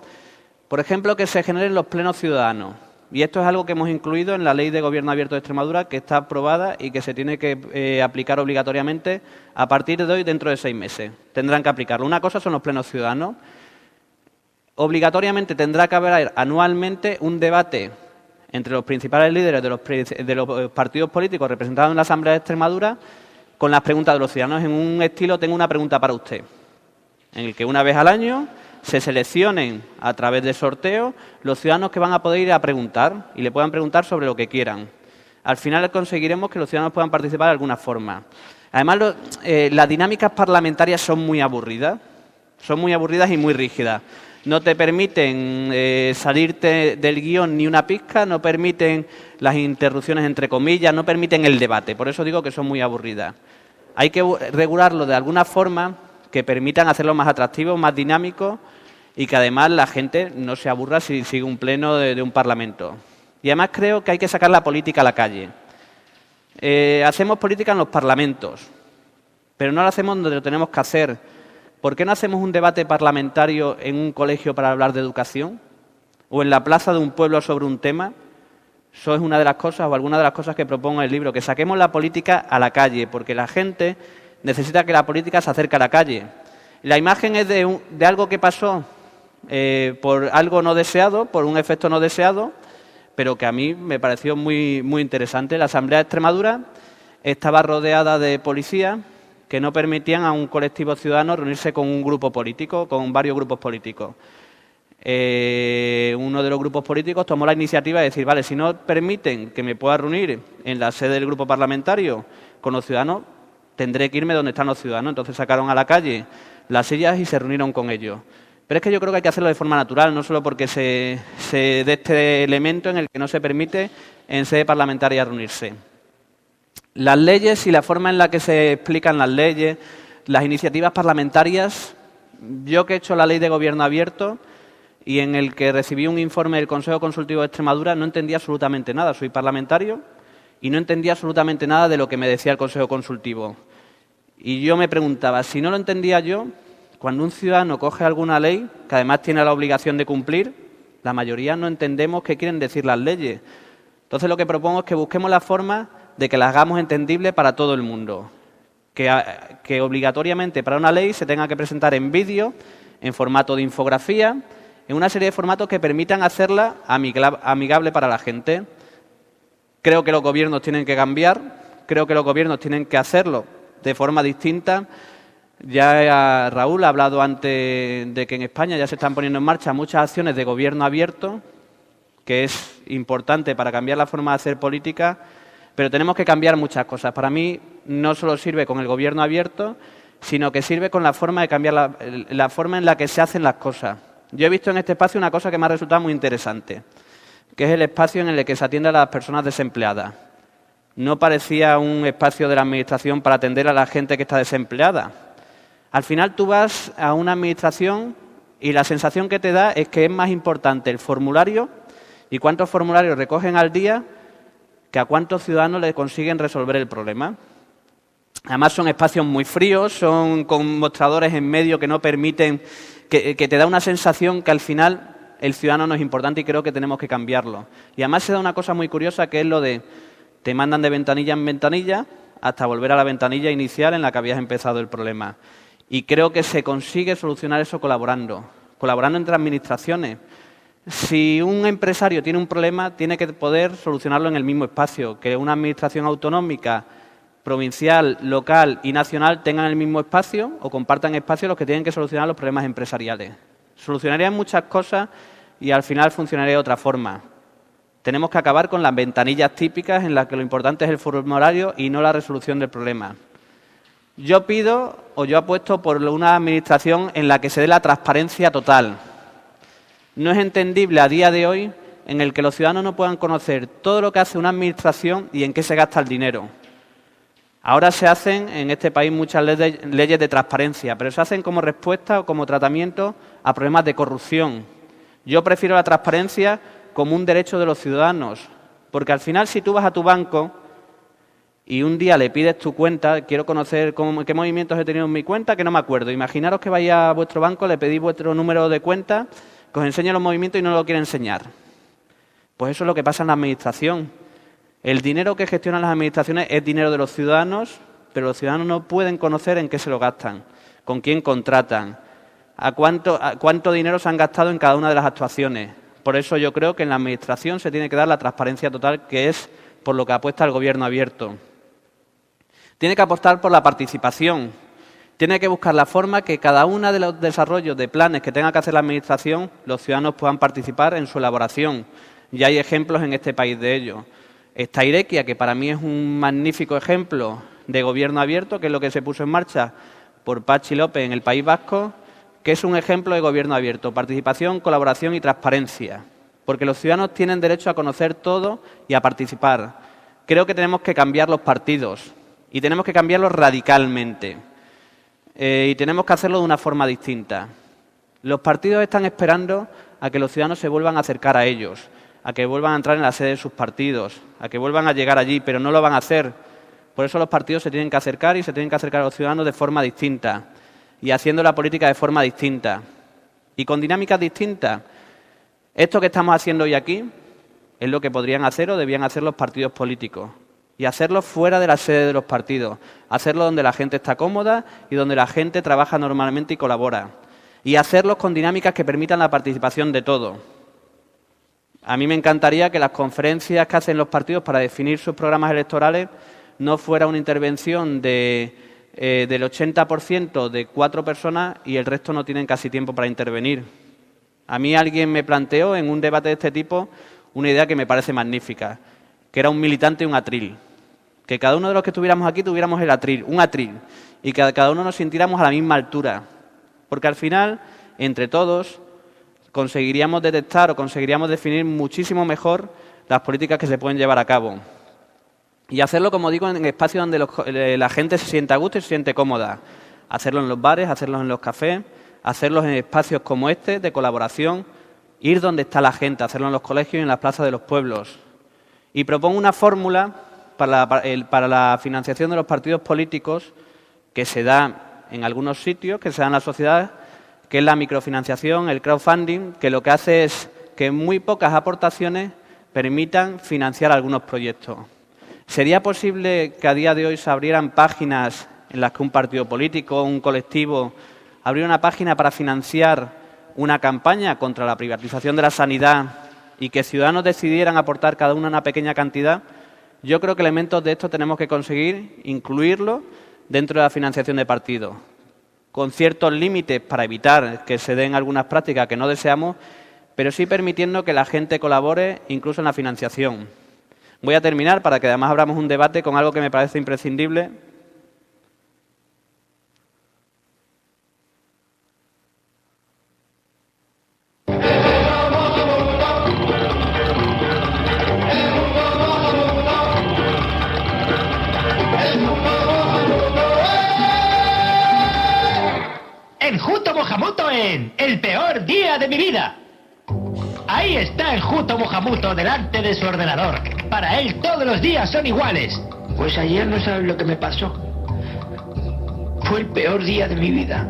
por ejemplo, que se generen los plenos ciudadanos. Y esto es algo que hemos incluido en la Ley de Gobierno Abierto de Extremadura, que está aprobada y que se tiene que aplicar obligatoriamente a partir de hoy, dentro de 6 meses. Tendrán que aplicarlo. Una cosa son los plenos ciudadanos. Obligatoriamente tendrá que haber anualmente un debate entre los principales líderes de los partidos políticos representados en la Asamblea de Extremadura con las preguntas de los ciudadanos, en un estilo tengo una pregunta para usted, en el que una vez al año se seleccionen a través de sorteo los ciudadanos que van a poder ir a preguntar y le puedan preguntar sobre lo que quieran. Al final conseguiremos que los ciudadanos puedan participar de alguna forma. Además, las dinámicas parlamentarias son muy aburridas y muy rígidas. No te permiten salirte del guión ni una pizca, no permiten las interrupciones entre comillas, no permiten el debate. Por eso digo que son muy aburridas. Hay que regularlo de alguna forma que permitan hacerlo más atractivo, más dinámico y que además la gente no se aburra si sigue un pleno de un parlamento. Y además creo que hay que sacar la política a la calle. Hacemos política en los parlamentos, pero no la hacemos donde lo tenemos que hacer. ¿Por qué no hacemos un debate parlamentario en un colegio para hablar de educación? ¿O en la plaza de un pueblo sobre un tema? Eso es una de las cosas, o alguna de las cosas que propongo en el libro, que saquemos la política a la calle, porque la gente necesita que la política se acerque a la calle. La imagen es de algo que pasó por algo no deseado, por un efecto no deseado, pero que a mí me pareció muy, muy interesante. La Asamblea de Extremadura estaba rodeada de policías que no permitían a un colectivo ciudadano reunirse con un grupo político, con varios grupos políticos. Uno de los grupos políticos tomó la iniciativa de decir, vale, si no permiten que me pueda reunir en la sede del grupo parlamentario con los ciudadanos, tendré que irme donde están los ciudadanos. Entonces sacaron a la calle las sillas y se reunieron con ellos. Pero es que yo creo que hay que hacerlo de forma natural, no solo porque se dé este elemento en el que no se permite en sede parlamentaria reunirse. Las leyes y la forma en la que se explican las leyes, las iniciativas parlamentarias, yo que he hecho la ley de gobierno abierto y en el que recibí un informe del Consejo Consultivo de Extremadura, no entendía absolutamente nada. Soy parlamentario y no entendía absolutamente nada de lo que me decía el Consejo Consultivo. Y yo me preguntaba, si no lo entendía yo, cuando un ciudadano coge alguna ley, que además tiene la obligación de cumplir, la mayoría no entendemos qué quieren decir las leyes. Entonces lo que propongo es que busquemos la forma de que las hagamos entendibles para todo el mundo. Que obligatoriamente para una ley se tenga que presentar en vídeo, en formato de infografía, en una serie de formatos que permitan hacerla amigable para la gente. Creo que los gobiernos tienen que cambiar, creo que los gobiernos tienen que hacerlo de forma distinta. Ya Raúl ha hablado antes de que en España ya se están poniendo en marcha muchas acciones de gobierno abierto, que es importante para cambiar la forma de hacer política, pero tenemos que cambiar muchas cosas. Para mí no solo sirve con el gobierno abierto, sino que sirve con la forma de cambiar la forma en la que se hacen las cosas. Yo he visto en este espacio una cosa que me ha resultado muy interesante, que es el espacio en el que se atiende a las personas desempleadas. No parecía un espacio de la Administración para atender a la gente que está desempleada. Al final tú vas a una Administración y la sensación que te da es que es más importante el formulario y cuántos formularios recogen al día que a cuántos ciudadanos le consiguen resolver el problema. Además son espacios muy fríos, son con mostradores en medio que no permiten, que te da una sensación que al final el ciudadano no es importante y creo que tenemos que cambiarlo. Y además se da una cosa muy curiosa que es lo de te mandan de ventanilla en ventanilla hasta volver a la ventanilla inicial en la que habías empezado el problema. Y creo que se consigue solucionar eso colaborando entre administraciones. Si un empresario tiene un problema, tiene que poder solucionarlo en el mismo espacio, que una administración autonómica, provincial, local y nacional tengan el mismo espacio o compartan espacios los que tienen que solucionar los problemas empresariales. Solucionarían muchas cosas y al final funcionaría de otra forma. Tenemos que acabar con las ventanillas típicas en las que lo importante es el formulario y no la resolución del problema. Yo pido o yo apuesto por una administración en la que se dé la transparencia total. No es entendible a día de hoy en el que los ciudadanos no puedan conocer todo lo que hace una administración y en qué se gasta el dinero. Ahora se hacen en este país muchas leyes de transparencia, pero se hacen como respuesta o como tratamiento a problemas de corrupción. Yo prefiero la transparencia como un derecho de los ciudadanos, porque al final si tú vas a tu banco y un día le pides tu cuenta, quiero conocer qué movimientos he tenido en mi cuenta, que no me acuerdo. Imaginaros que vais a vuestro banco, le pedís vuestro número de cuenta, que os enseñe los movimientos y no lo quiere enseñar. Pues eso es lo que pasa en la administración. El dinero que gestionan las administraciones es dinero de los ciudadanos, pero los ciudadanos no pueden conocer en qué se lo gastan, con quién contratan, a cuánto dinero se han gastado en cada una de las actuaciones. Por eso yo creo que en la administración se tiene que dar la transparencia total, que es por lo que apuesta el gobierno abierto. Tiene que apostar por la participación. Tiene que buscar la forma que cada uno de los desarrollos de planes que tenga que hacer la Administración, los ciudadanos puedan participar en su elaboración. Ya hay ejemplos en este país de ello. Está Irekia, que para mí es un magnífico ejemplo de gobierno abierto, que es lo que se puso en marcha por Patxi López en el País Vasco, que es un ejemplo de gobierno abierto, participación, colaboración y transparencia. Porque los ciudadanos tienen derecho a conocer todo y a participar. Creo que tenemos que cambiar los partidos y tenemos que cambiarlos radicalmente. Y tenemos que hacerlo de una forma distinta. Los partidos están esperando a que los ciudadanos se vuelvan a acercar a ellos, a que vuelvan a entrar en la sede de sus partidos, a que vuelvan a llegar allí, pero no lo van a hacer. Por eso los partidos se tienen que acercar y se tienen que acercar a los ciudadanos de forma distinta y haciendo la política de forma distinta y con dinámicas distintas. Esto que estamos haciendo hoy aquí es lo que podrían hacer o debían hacer los partidos políticos. Y hacerlo fuera de la sede de los partidos, hacerlo donde la gente está cómoda y donde la gente trabaja normalmente y colabora. Y hacerlos con dinámicas que permitan la participación de todos. A mí me encantaría que las conferencias que hacen los partidos para definir sus programas electorales no fuera una intervención del 80% de 4 personas y el resto no tienen casi tiempo para intervenir. A mí alguien me planteó en un debate de este tipo una idea que me parece magnífica, que era un militante y un atril. Que cada uno de los que estuviéramos aquí tuviéramos un atril, y que cada uno nos sintiéramos a la misma altura. Porque al final entre todos, conseguiríamos detectar o conseguiríamos definir muchísimo mejor las políticas que se pueden llevar a cabo. Y hacerlo, como digo, en espacios donde la gente se sienta a gusto y se siente cómoda. Hacerlo en los bares, hacerlo en los cafés, hacerlo en espacios como este, de colaboración, ir donde está la gente, hacerlo en los colegios y en las plazas de los pueblos. Y propongo una fórmula para la financiación de los partidos políticos que se da en algunos sitios, que se da en la sociedad, que es la microfinanciación, el crowdfunding, que lo que hace es que muy pocas aportaciones permitan financiar algunos proyectos. ¿Sería posible que a día de hoy se abrieran páginas en las que un partido político, un colectivo, abriera una página para financiar una campaña contra la privatización de la sanidad y que ciudadanos decidieran aportar cada uno una pequeña cantidad? Yo creo que elementos de esto tenemos que conseguir incluirlo dentro de la financiación de partidos, con ciertos límites para evitar que se den algunas prácticas que no deseamos, pero sí permitiendo que la gente colabore incluso en la financiación. Voy a terminar para que además abramos un debate con algo que me parece imprescindible. Enjuto Mohamuto en El peor día de mi vida. Ahí está Enjuto Mohamuto delante de su ordenador. Para él todos los días son iguales. Pues ayer no sabes lo que me pasó. Fue el peor día de mi vida.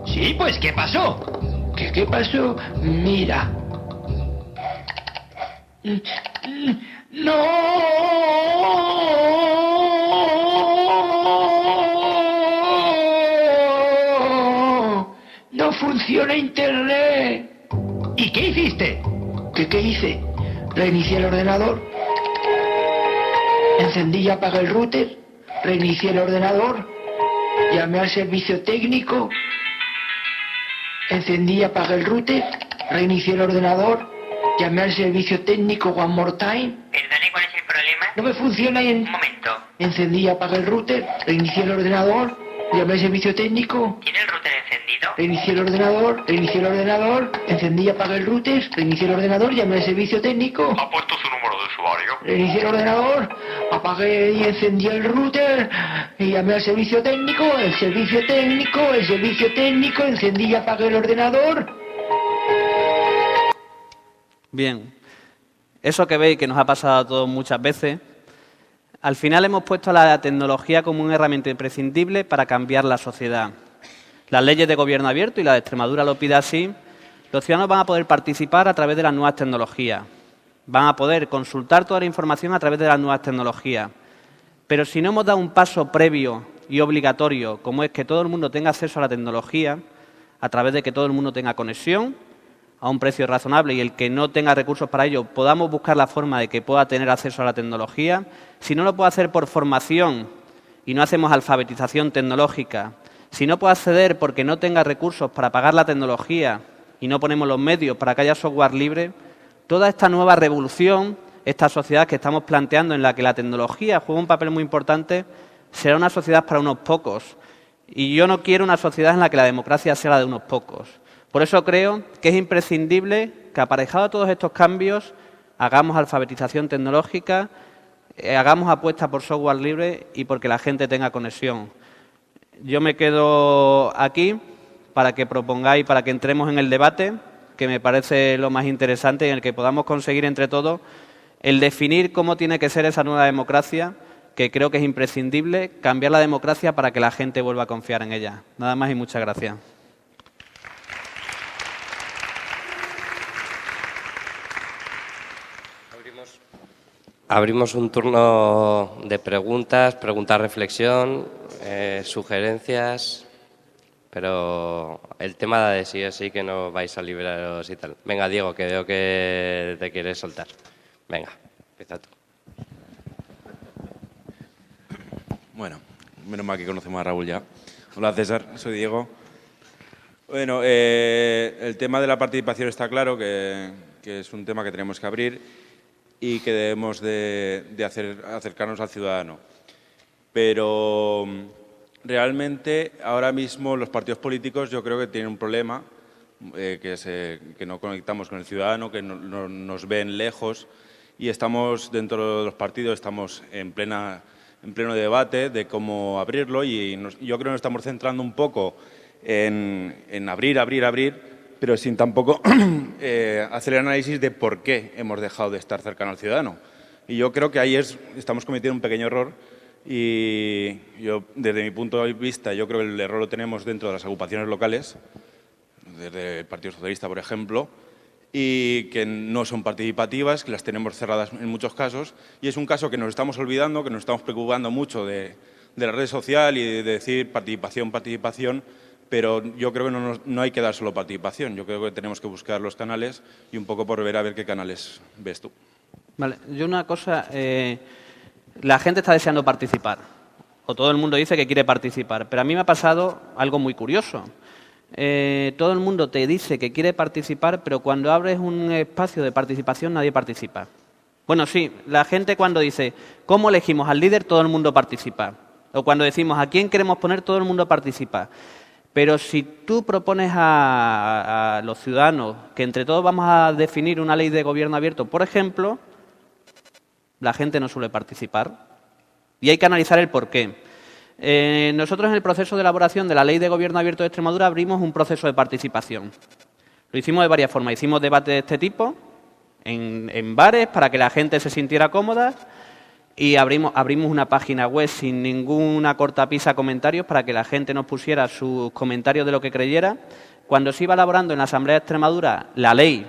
Sí, pues ¿qué pasó? ¿Qué pasó? Mira. No funciona internet. ¿Y qué hiciste? ¿Qué hice? Reinicié el ordenador, encendí y apagué el router, reinicié el ordenador, llamé al servicio técnico, encendí y apagué el router, reinicié el ordenador, llamé al servicio técnico one more time. Perdone, ¿cuál es el problema? No me funciona y Un momento. encendí y apagué el router, reinicié el ordenador, llamé al servicio técnico. ¿Tiene el router encendido? Reinicié el ordenador, encendí y apagué el router, reinicié el ordenador, llamé al servicio técnico. ¿Ha puesto su número de usuario? Reinicié el ordenador, apagué y encendí el router y llamé al servicio técnico, encendí y apagué el ordenador. Bien, eso que veis que nos ha pasado a todos muchas veces, al final hemos puesto a la tecnología como una herramienta imprescindible para cambiar la sociedad. Las leyes de gobierno abierto, y la de Extremadura lo pide así, los ciudadanos van a poder participar a través de las nuevas tecnologías, van a poder consultar toda la información a través de las nuevas tecnologías. Pero si no hemos dado un paso previo y obligatorio, como es que todo el mundo tenga acceso a la tecnología, a través de que todo el mundo tenga conexión a un precio razonable y el que no tenga recursos para ello, podamos buscar la forma de que pueda tener acceso a la tecnología, si no lo puede hacer por formación y no hacemos alfabetización tecnológica, si no puede acceder porque no tenga recursos para pagar la tecnología y no ponemos los medios para que haya software libre, toda esta nueva revolución, esta sociedad que estamos planteando en la que la tecnología juega un papel muy importante, será una sociedad para unos pocos. Y yo no quiero una sociedad en la que la democracia sea la de unos pocos. Por eso creo que es imprescindible que, aparejado a todos estos cambios, hagamos alfabetización tecnológica, hagamos apuesta por software libre y porque la gente tenga conexión. Yo me quedo aquí para que propongáis, para que entremos en el debate, que me parece lo más interesante y en el que podamos conseguir entre todos el definir cómo tiene que ser esa nueva democracia, que creo que es imprescindible cambiar la democracia para que la gente vuelva a confiar en ella. Nada más y muchas gracias. Abrimos un turno de preguntas, reflexión, sugerencias, pero el tema de sí o sí que no vais a liberaros y tal. Venga, Diego, que veo que te quieres soltar. Venga, empieza tú. Bueno, menos mal que conocemos a Raúl ya. Hola, César, soy Diego. Bueno, el tema de la participación está claro, que es un tema que tenemos que abrir y que debemos de acercarnos al ciudadano. Pero realmente ahora mismo los partidos políticos yo creo que tienen un problema que no conectamos con el ciudadano, que nos ven lejos, y estamos dentro de los partidos, estamos en pleno debate de cómo abrirlo, y yo creo que nos estamos centrando un poco en abrir, pero sin tampoco hacer el análisis de por qué hemos dejado de estar cercano al ciudadano. Y yo creo que ahí estamos cometiendo un pequeño error, y yo, desde mi punto de vista, yo creo que el error lo tenemos dentro de las agrupaciones locales, desde el Partido Socialista, por ejemplo, y que no son participativas, que las tenemos cerradas en muchos casos, y es un caso que nos estamos olvidando, que nos estamos preocupando mucho de la red social y de decir participación, pero yo creo que no hay que dar solo participación, yo creo que tenemos que buscar los canales y un poco por ver a ver qué canales ves tú. Vale, yo una cosa, la gente está deseando participar, o todo el mundo dice que quiere participar, pero a mí me ha pasado algo muy curioso. Todo el mundo te dice que quiere participar, pero cuando abres un espacio de participación nadie participa. Bueno, sí, la gente cuando dice ¿cómo elegimos al líder? Todo el mundo participa. O cuando decimos ¿a quién queremos poner? Todo el mundo participa. Pero si tú propones a los ciudadanos que entre todos vamos a definir una ley de gobierno abierto, por ejemplo, la gente no suele participar. Y hay que analizar el porqué. Nosotros en el proceso de elaboración de la Ley de Gobierno Abierto de Extremadura abrimos un proceso de participación. Lo hicimos de varias formas. Hicimos debates de este tipo en bares para que la gente se sintiera cómoda y abrimos una página web sin ninguna cortapisa comentarios para que la gente nos pusiera sus comentarios de lo que creyera. Cuando se iba elaborando en la Asamblea de Extremadura la ley,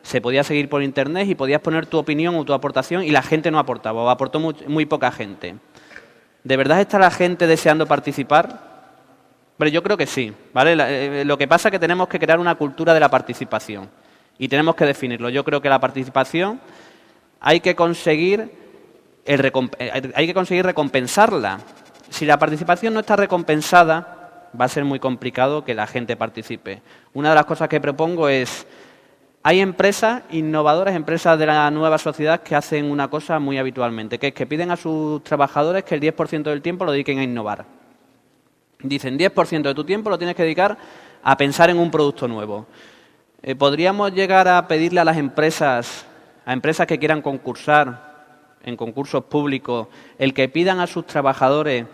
se podía seguir por Internet y podías poner tu opinión o tu aportación y la gente no aportaba, o aportó muy poca gente. ¿De verdad está la gente deseando participar? Pero yo creo que sí, ¿vale? Lo que pasa es que tenemos que crear una cultura de la participación y tenemos que definirlo. Yo creo que la participación hay que conseguir recompensarla. Si la participación no está recompensada, va a ser muy complicado que la gente participe. Una de las cosas que propongo es: hay empresas innovadoras, empresas de la nueva sociedad que hacen una cosa muy habitualmente, que es que piden a sus trabajadores que el 10% del tiempo lo dediquen a innovar. Dicen, 10% de tu tiempo lo tienes que dedicar a pensar en un producto nuevo. ¿Podríamos llegar a pedirle a las empresas, que quieran concursar en concursos públicos, el que pidan a sus trabajadores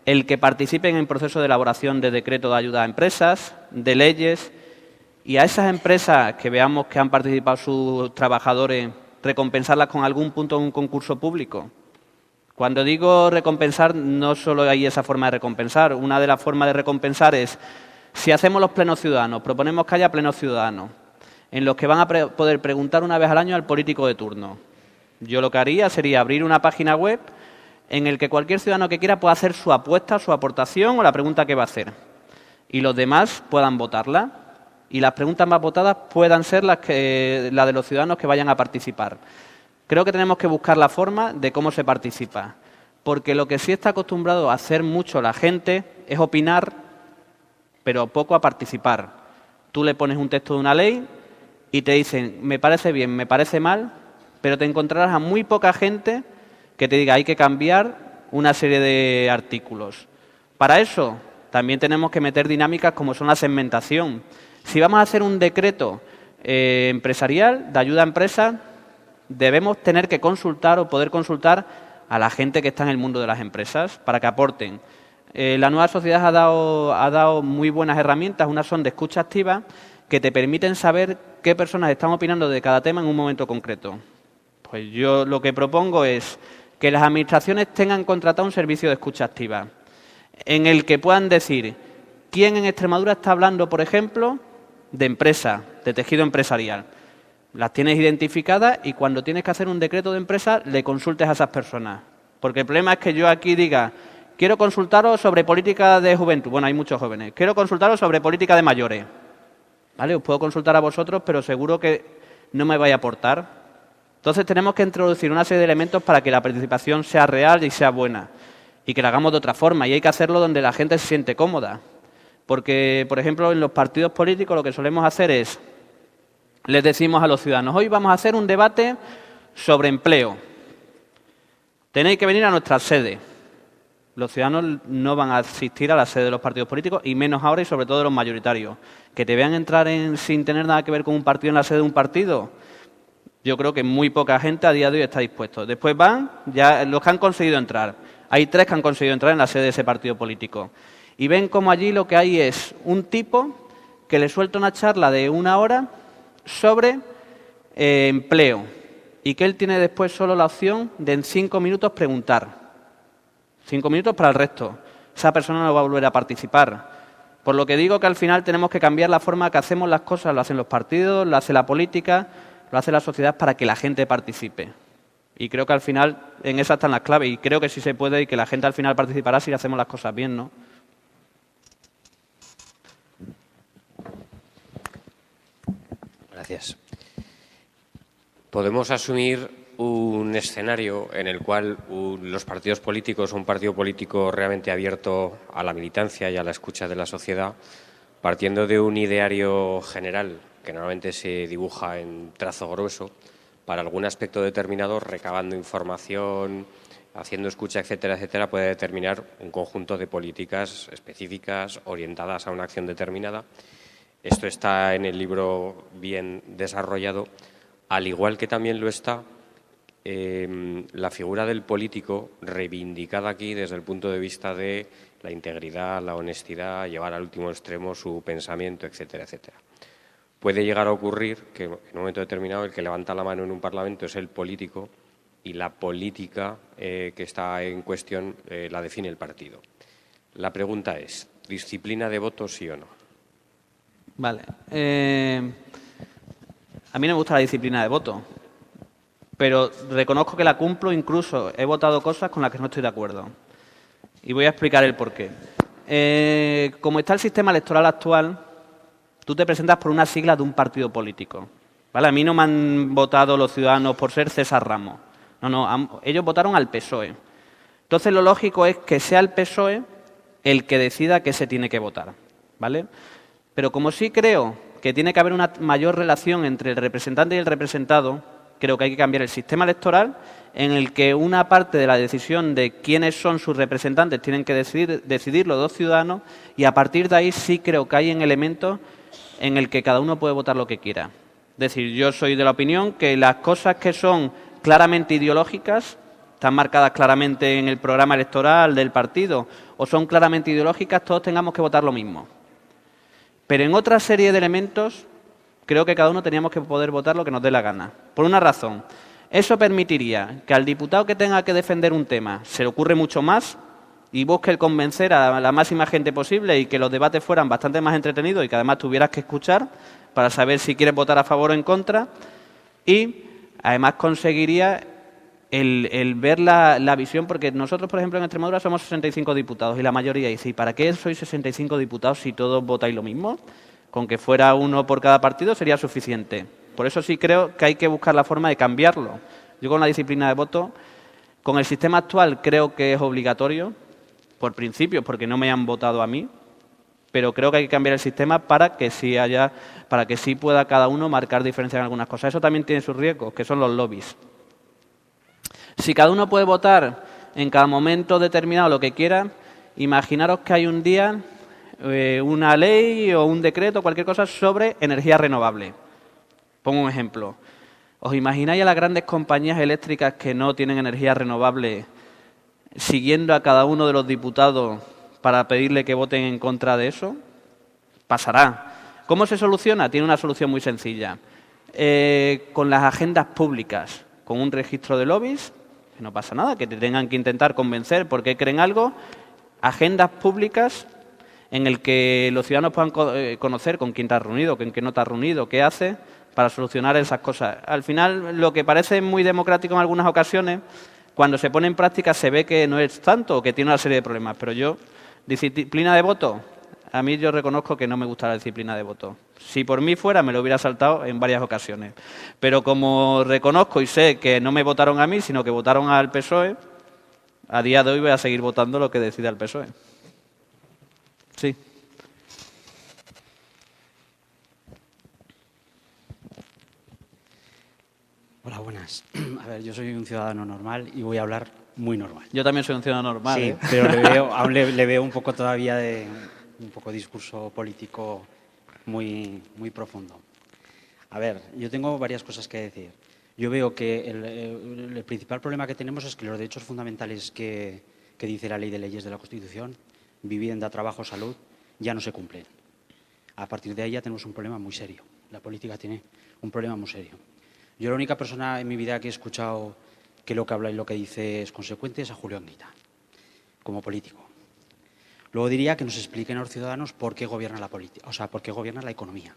el que participen en proceso de elaboración de decreto de ayuda a empresas, de leyes? Y a esas empresas que veamos que han participado sus trabajadores, recompensarlas con algún punto en un concurso público. Cuando digo recompensar, no solo hay esa forma de recompensar. Una de las formas de recompensar es, si hacemos los plenos ciudadanos, proponemos que haya plenos ciudadanos, en los que van a poder preguntar una vez al año al político de turno. Yo lo que haría sería abrir una página web en el que cualquier ciudadano que quiera pueda hacer su apuesta, su aportación o la pregunta que va a hacer. Y los demás puedan votarla. Y las preguntas más votadas puedan ser las de los ciudadanos que vayan a participar. Creo que tenemos que buscar la forma de cómo se participa, porque lo que sí está acostumbrado a hacer mucho la gente es opinar, pero poco a participar. Tú le pones un texto de una ley y te dicen, me parece bien, me parece mal, pero te encontrarás a muy poca gente que te diga, hay que cambiar una serie de artículos. Para eso también tenemos que meter dinámicas como son la segmentación. Si vamos a hacer un decreto empresarial de ayuda a empresas, debemos tener que consultar o poder consultar a la gente que está en el mundo de las empresas para que aporten. La nueva sociedad ha dado muy buenas herramientas. Unas son de escucha activa que te permiten saber qué personas están opinando de cada tema en un momento concreto. Pues yo lo que propongo es que las administraciones tengan contratado un servicio de escucha activa en el que puedan decir quién en Extremadura está hablando, por ejemplo, de empresa, de tejido empresarial. Las tienes identificadas y cuando tienes que hacer un decreto de empresa le consultes a esas personas. Porque el problema es que yo aquí diga, quiero consultaros sobre política de juventud. Bueno, hay muchos jóvenes. Quiero consultaros sobre política de mayores. ¿Vale? Os puedo consultar a vosotros, pero seguro que no me vais a aportar. Entonces tenemos que introducir una serie de elementos para que la participación sea real y sea buena. Y que la hagamos de otra forma. Y hay que hacerlo donde la gente se siente cómoda. Porque, por ejemplo, en los partidos políticos lo que solemos hacer es, les decimos a los ciudadanos, hoy vamos a hacer un debate sobre empleo. Tenéis que venir a nuestra sede. Los ciudadanos no van a asistir a la sede de los partidos políticos, y menos ahora, y sobre todo de los mayoritarios. Que te vean entrar sin tener nada que ver con un partido en la sede de un partido, yo creo que muy poca gente a día de hoy está dispuesto. Después van ya los que han conseguido entrar. Hay 3 que han conseguido entrar en la sede de ese partido político. Y ven como allí lo que hay es un tipo que le suelta una charla de 1 hora sobre empleo, y que él tiene después solo la opción de en 5 minutos preguntar. 5 minutos para el resto. Esa persona no va a volver a participar. Por lo que digo que al final tenemos que cambiar la forma que hacemos las cosas. Lo hacen los partidos, lo hace la política, lo hace la sociedad, para que la gente participe. Y creo que al final en esa están las claves. Y creo que sí se puede, y que la gente al final participará si hacemos las cosas bien, ¿no? Gracias. Podemos asumir un escenario en el cual los partidos políticos, un partido político realmente abierto a la militancia y a la escucha de la sociedad, partiendo de un ideario general que normalmente se dibuja en trazo grueso, para algún aspecto determinado, recabando información, haciendo escucha, etcétera, etcétera, puede determinar un conjunto de políticas específicas orientadas a una acción determinada. Esto está en el libro bien desarrollado, al igual que también lo está la figura del político, reivindicada aquí desde el punto de vista de la integridad, la honestidad, llevar al último extremo su pensamiento, etcétera, etcétera. Puede llegar a ocurrir que en un momento determinado el que levanta la mano en un parlamento es el político, y la política que está en cuestión la define el partido. La pregunta es, ¿disciplina de voto sí o no? Vale. A mí no me gusta la disciplina de voto, pero reconozco que la cumplo, incluso he votado cosas con las que no estoy de acuerdo. Y voy a explicar el porqué. Como está el sistema electoral actual, tú te presentas por una sigla de un partido político. ¿Vale? A mí no me han votado los ciudadanos por ser César Ramos. No, ellos votaron al PSOE. Entonces lo lógico es que sea el PSOE el que decida qué se tiene que votar. ¿Vale? Pero como sí creo que tiene que haber una mayor relación entre el representante y el representado, creo que hay que cambiar el sistema electoral, en el que una parte de la decisión de quiénes son sus representantes tienen que decidir los 2 ciudadanos, y a partir de ahí sí creo que hay elementos en el que cada uno puede votar lo que quiera. Es decir, yo soy de la opinión que las cosas que son claramente ideológicas, están marcadas claramente en el programa electoral del partido, o son claramente ideológicas, todos tengamos que votar lo mismo. Pero en otra serie de elementos, creo que cada uno teníamos que poder votar lo que nos dé la gana. Por una razón, eso permitiría que al diputado que tenga que defender un tema se le ocurre mucho más y busque el convencer a la máxima gente posible, y que los debates fueran bastante más entretenidos y que además tuvieras que escuchar para saber si quieres votar a favor o en contra. Y además conseguiría el ver la visión, porque nosotros, por ejemplo, en Extremadura somos 65 diputados y la mayoría dice, ¿y para qué sois 65 diputados si todos votáis lo mismo? Con que fuera uno por cada partido sería suficiente. Por eso sí creo que hay que buscar la forma de cambiarlo. Yo con la disciplina de voto, con el sistema actual creo que es obligatorio, por principio, porque no me han votado a mí, pero creo que hay que cambiar el sistema para que sí pueda cada uno marcar diferencias en algunas cosas. Eso también tiene sus riesgos, que son los lobbies. Si cada uno puede votar en cada momento determinado lo que quiera, imaginaros que hay un día una ley o un decreto, cualquier cosa, sobre energía renovable. Pongo un ejemplo. ¿Os imagináis a las grandes compañías eléctricas que no tienen energía renovable siguiendo a cada uno de los diputados para pedirle que voten en contra de eso? Pasará. ¿Cómo se soluciona? Tiene una solución muy sencilla. Con las agendas públicas, con un registro de lobbies, que no pasa nada, que te tengan que intentar convencer porque creen algo, agendas públicas en el que los ciudadanos puedan conocer con quién está reunido, con quién no está reunido, qué hace, para solucionar esas cosas. Al final, lo que parece muy democrático en algunas ocasiones, cuando se pone en práctica se ve que no es tanto, o que tiene una serie de problemas. Pero yo, disciplina de voto, a mí yo reconozco que no me gusta la disciplina de voto. Si por mí fuera, me lo hubiera saltado en varias ocasiones. Pero como reconozco y sé que no me votaron a mí, sino que votaron al PSOE, a día de hoy voy a seguir votando lo que decida el PSOE. Sí. Hola, buenas. A ver, yo soy un ciudadano normal y voy a hablar muy normal. Yo también soy un ciudadano normal. Sí, pero aún le veo un poco todavía de un poco discurso político muy profundo. A ver, yo tengo varias cosas que decir. Yo veo que el principal problema que tenemos es que los derechos fundamentales que dice la Ley de Leyes de la Constitución, vivienda, trabajo, salud, ya no se cumplen. A partir de ahí ya tenemos un problema muy serio. La política tiene un problema muy serio. Yo la única persona en mi vida que he escuchado que lo que habla y lo que dice es consecuente es a Julio Anguita, como político. Luego diría que nos expliquen a los ciudadanos por qué gobierna la política, o sea, por qué gobierna la economía.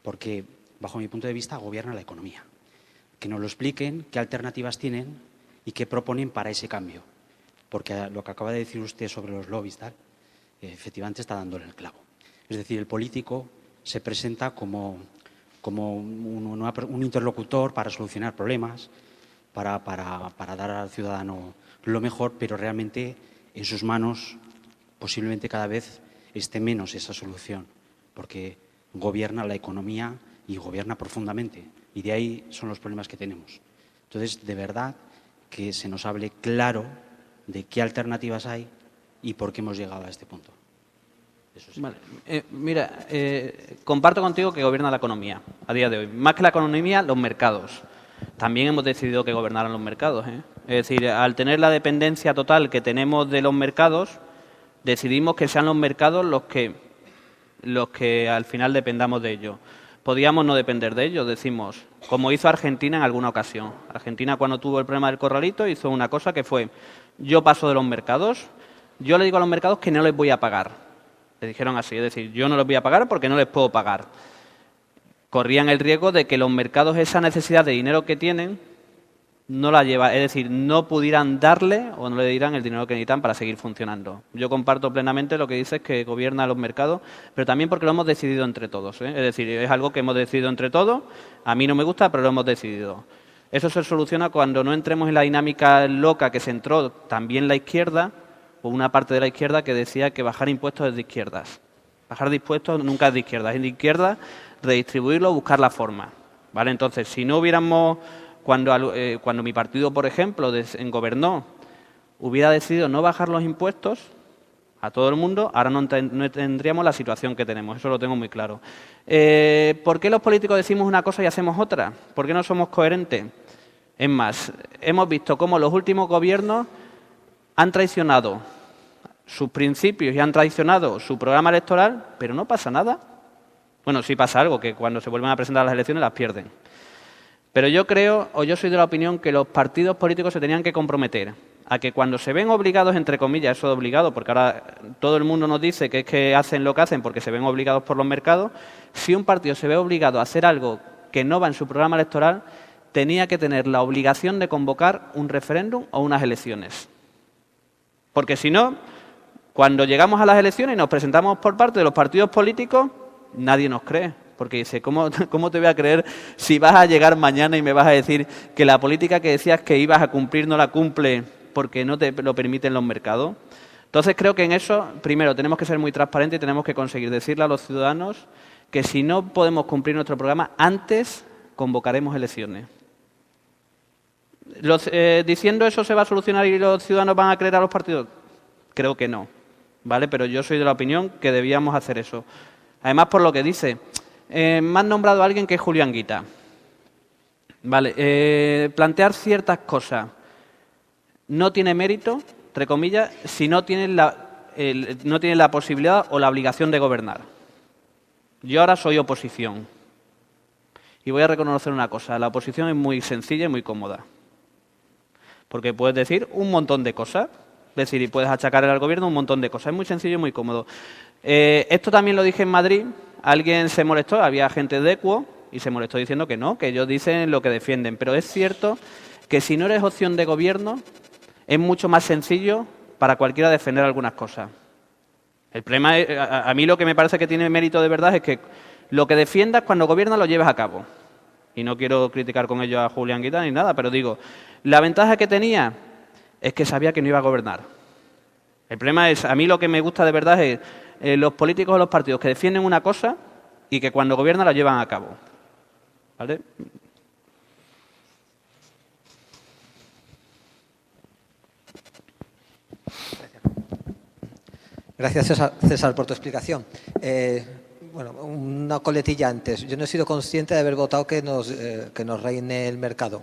Porque, bajo mi punto de vista, gobierna la economía. Que nos lo expliquen, qué alternativas tienen y qué proponen para ese cambio. Porque lo que acaba de decir usted sobre los lobbies, tal, efectivamente está dándole el clavo. Es decir, el político se presenta como un interlocutor para solucionar problemas, para dar al ciudadano lo mejor, pero realmente en sus manos posiblemente cada vez esté menos esa solución, porque gobierna la economía y gobierna profundamente, y de ahí son los problemas que tenemos. Entonces, de verdad, que se nos hable claro de qué alternativas hay y por qué hemos llegado a este punto. Eso sí. Vale. Mira, comparto contigo que gobierna la economía a día de hoy. Más que la economía, los mercados. También hemos decidido que gobernaran los mercados, ¿eh? Es decir, al tener la dependencia total que tenemos de los mercados, decidimos que sean los mercados los que al final dependamos de ellos. Podíamos no depender de ellos, decimos, como hizo Argentina en alguna ocasión. Argentina, cuando tuvo el problema del corralito, hizo una cosa que fue: yo paso de los mercados, yo le digo a los mercados que no les voy a pagar. Le dijeron así, es decir, yo no les voy a pagar porque no les puedo pagar. Corrían el riesgo de que los mercados esa necesidad de dinero que tienen no la lleva, es decir, no pudieran darle o no le dieran el dinero que necesitan para seguir funcionando. Yo comparto plenamente lo que dices, que gobierna los mercados, pero también porque lo hemos decidido entre todos, ¿eh? Es decir, es algo que hemos decidido entre todos. A mí no me gusta, pero lo hemos decidido. Eso se soluciona cuando no entremos en la dinámica loca que se entró también la izquierda, o una parte de la izquierda que decía que bajar impuestos es de izquierdas. Bajar de impuestos nunca es de izquierdas, es de izquierda redistribuirlo, buscar la forma, ¿vale? Entonces, si no hubiéramos, cuando mi partido, por ejemplo, gobernó, hubiera decidido no bajar los impuestos a todo el mundo, ahora no tendríamos la situación que tenemos, eso lo tengo muy claro. ¿Por qué los políticos decimos una cosa y hacemos otra? ¿Por qué no somos coherentes? Es más, hemos visto cómo los últimos gobiernos han traicionado sus principios y han traicionado su programa electoral, pero no pasa nada. Bueno, sí pasa algo, que cuando se vuelven a presentar a las elecciones las pierden. Pero yo creo, o yo soy de la opinión, que los partidos políticos se tenían que comprometer a que cuando se ven obligados, entre comillas, eso de obligado, porque ahora todo el mundo nos dice que es que hacen lo que hacen porque se ven obligados por los mercados, si un partido se ve obligado a hacer algo que no va en su programa electoral, tenía que tener la obligación de convocar un referéndum o unas elecciones. Porque si no, cuando llegamos a las elecciones y nos presentamos por parte de los partidos políticos, nadie nos cree, porque dice, ¿cómo te voy a creer si vas a llegar mañana y me vas a decir que la política que decías que ibas a cumplir no la cumple porque no te lo permiten los mercados? Entonces creo que en eso, primero, tenemos que ser muy transparentes y tenemos que conseguir decirle a los ciudadanos que si no podemos cumplir nuestro programa, antes convocaremos elecciones. ¿Diciendo eso se va a solucionar y los ciudadanos van a creer a los partidos? Creo que no, ¿vale? Pero yo soy de la opinión que debíamos hacer eso. Además, por lo que dice, me han nombrado a alguien que es Julio Anguita. Vale, plantear ciertas cosas no tiene mérito, entre comillas, si no tienen la posibilidad o la obligación de gobernar. Yo ahora soy oposición y voy a reconocer una cosa, la oposición es muy sencilla y muy cómoda, porque puedes decir un montón de cosas, es decir, y puedes achacar al gobierno un montón de cosas, es muy sencillo y muy cómodo. Esto también lo dije en Madrid, alguien se molestó, había gente de Equo y se molestó diciendo que no, que ellos dicen lo que defienden, pero es cierto que si no eres opción de gobierno es mucho más sencillo para cualquiera defender algunas cosas. El problema es, a mí lo que me parece que tiene mérito de verdad es que lo que defiendas cuando gobiernas lo lleves a cabo. Y no quiero criticar con ello a Julio Anguita ni nada, pero digo, la ventaja que tenía es que sabía que no iba a gobernar. El problema es, a mí lo que me gusta de verdad es los políticos o los partidos que defienden una cosa y que cuando gobiernan la llevan a cabo. ¿Vale? Gracias, César, por tu explicación. Bueno, una coletilla antes. Yo no he sido consciente de haber votado que nos reine el mercado,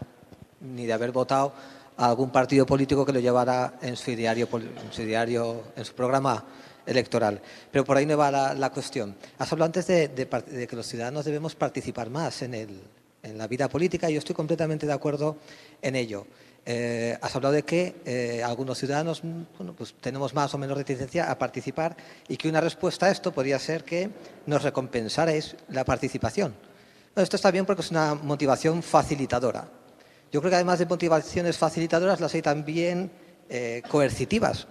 ni de haber votado a algún partido político que lo llevara en su diario, en su programa electoral. Pero por ahí no va la cuestión. Has hablado antes de que los ciudadanos debemos participar más en la vida política y yo estoy completamente de acuerdo en ello. Has hablado de que algunos ciudadanos pues tenemos más o menos reticencia a participar y que una respuesta a esto podría ser que nos recompensarais la participación. Bueno, esto está bien porque es una motivación facilitadora. Yo creo que además de motivaciones facilitadoras las hay también coercitivas.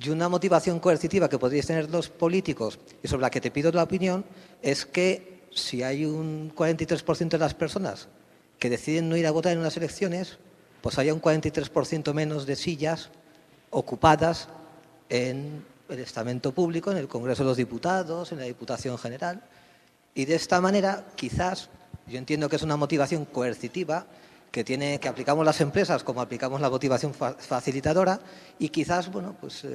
Y una motivación coercitiva que podríais tener los políticos y sobre la que te pido la opinión es que si hay un 43% de las personas que deciden no ir a votar en unas elecciones, pues haya un 43% menos de sillas ocupadas en el estamento público, en el Congreso de los Diputados, en la Diputación General. Y de esta manera, quizás, yo entiendo que es una motivación coercitiva que aplicamos las empresas como aplicamos la motivación facilitadora y quizás, bueno, pues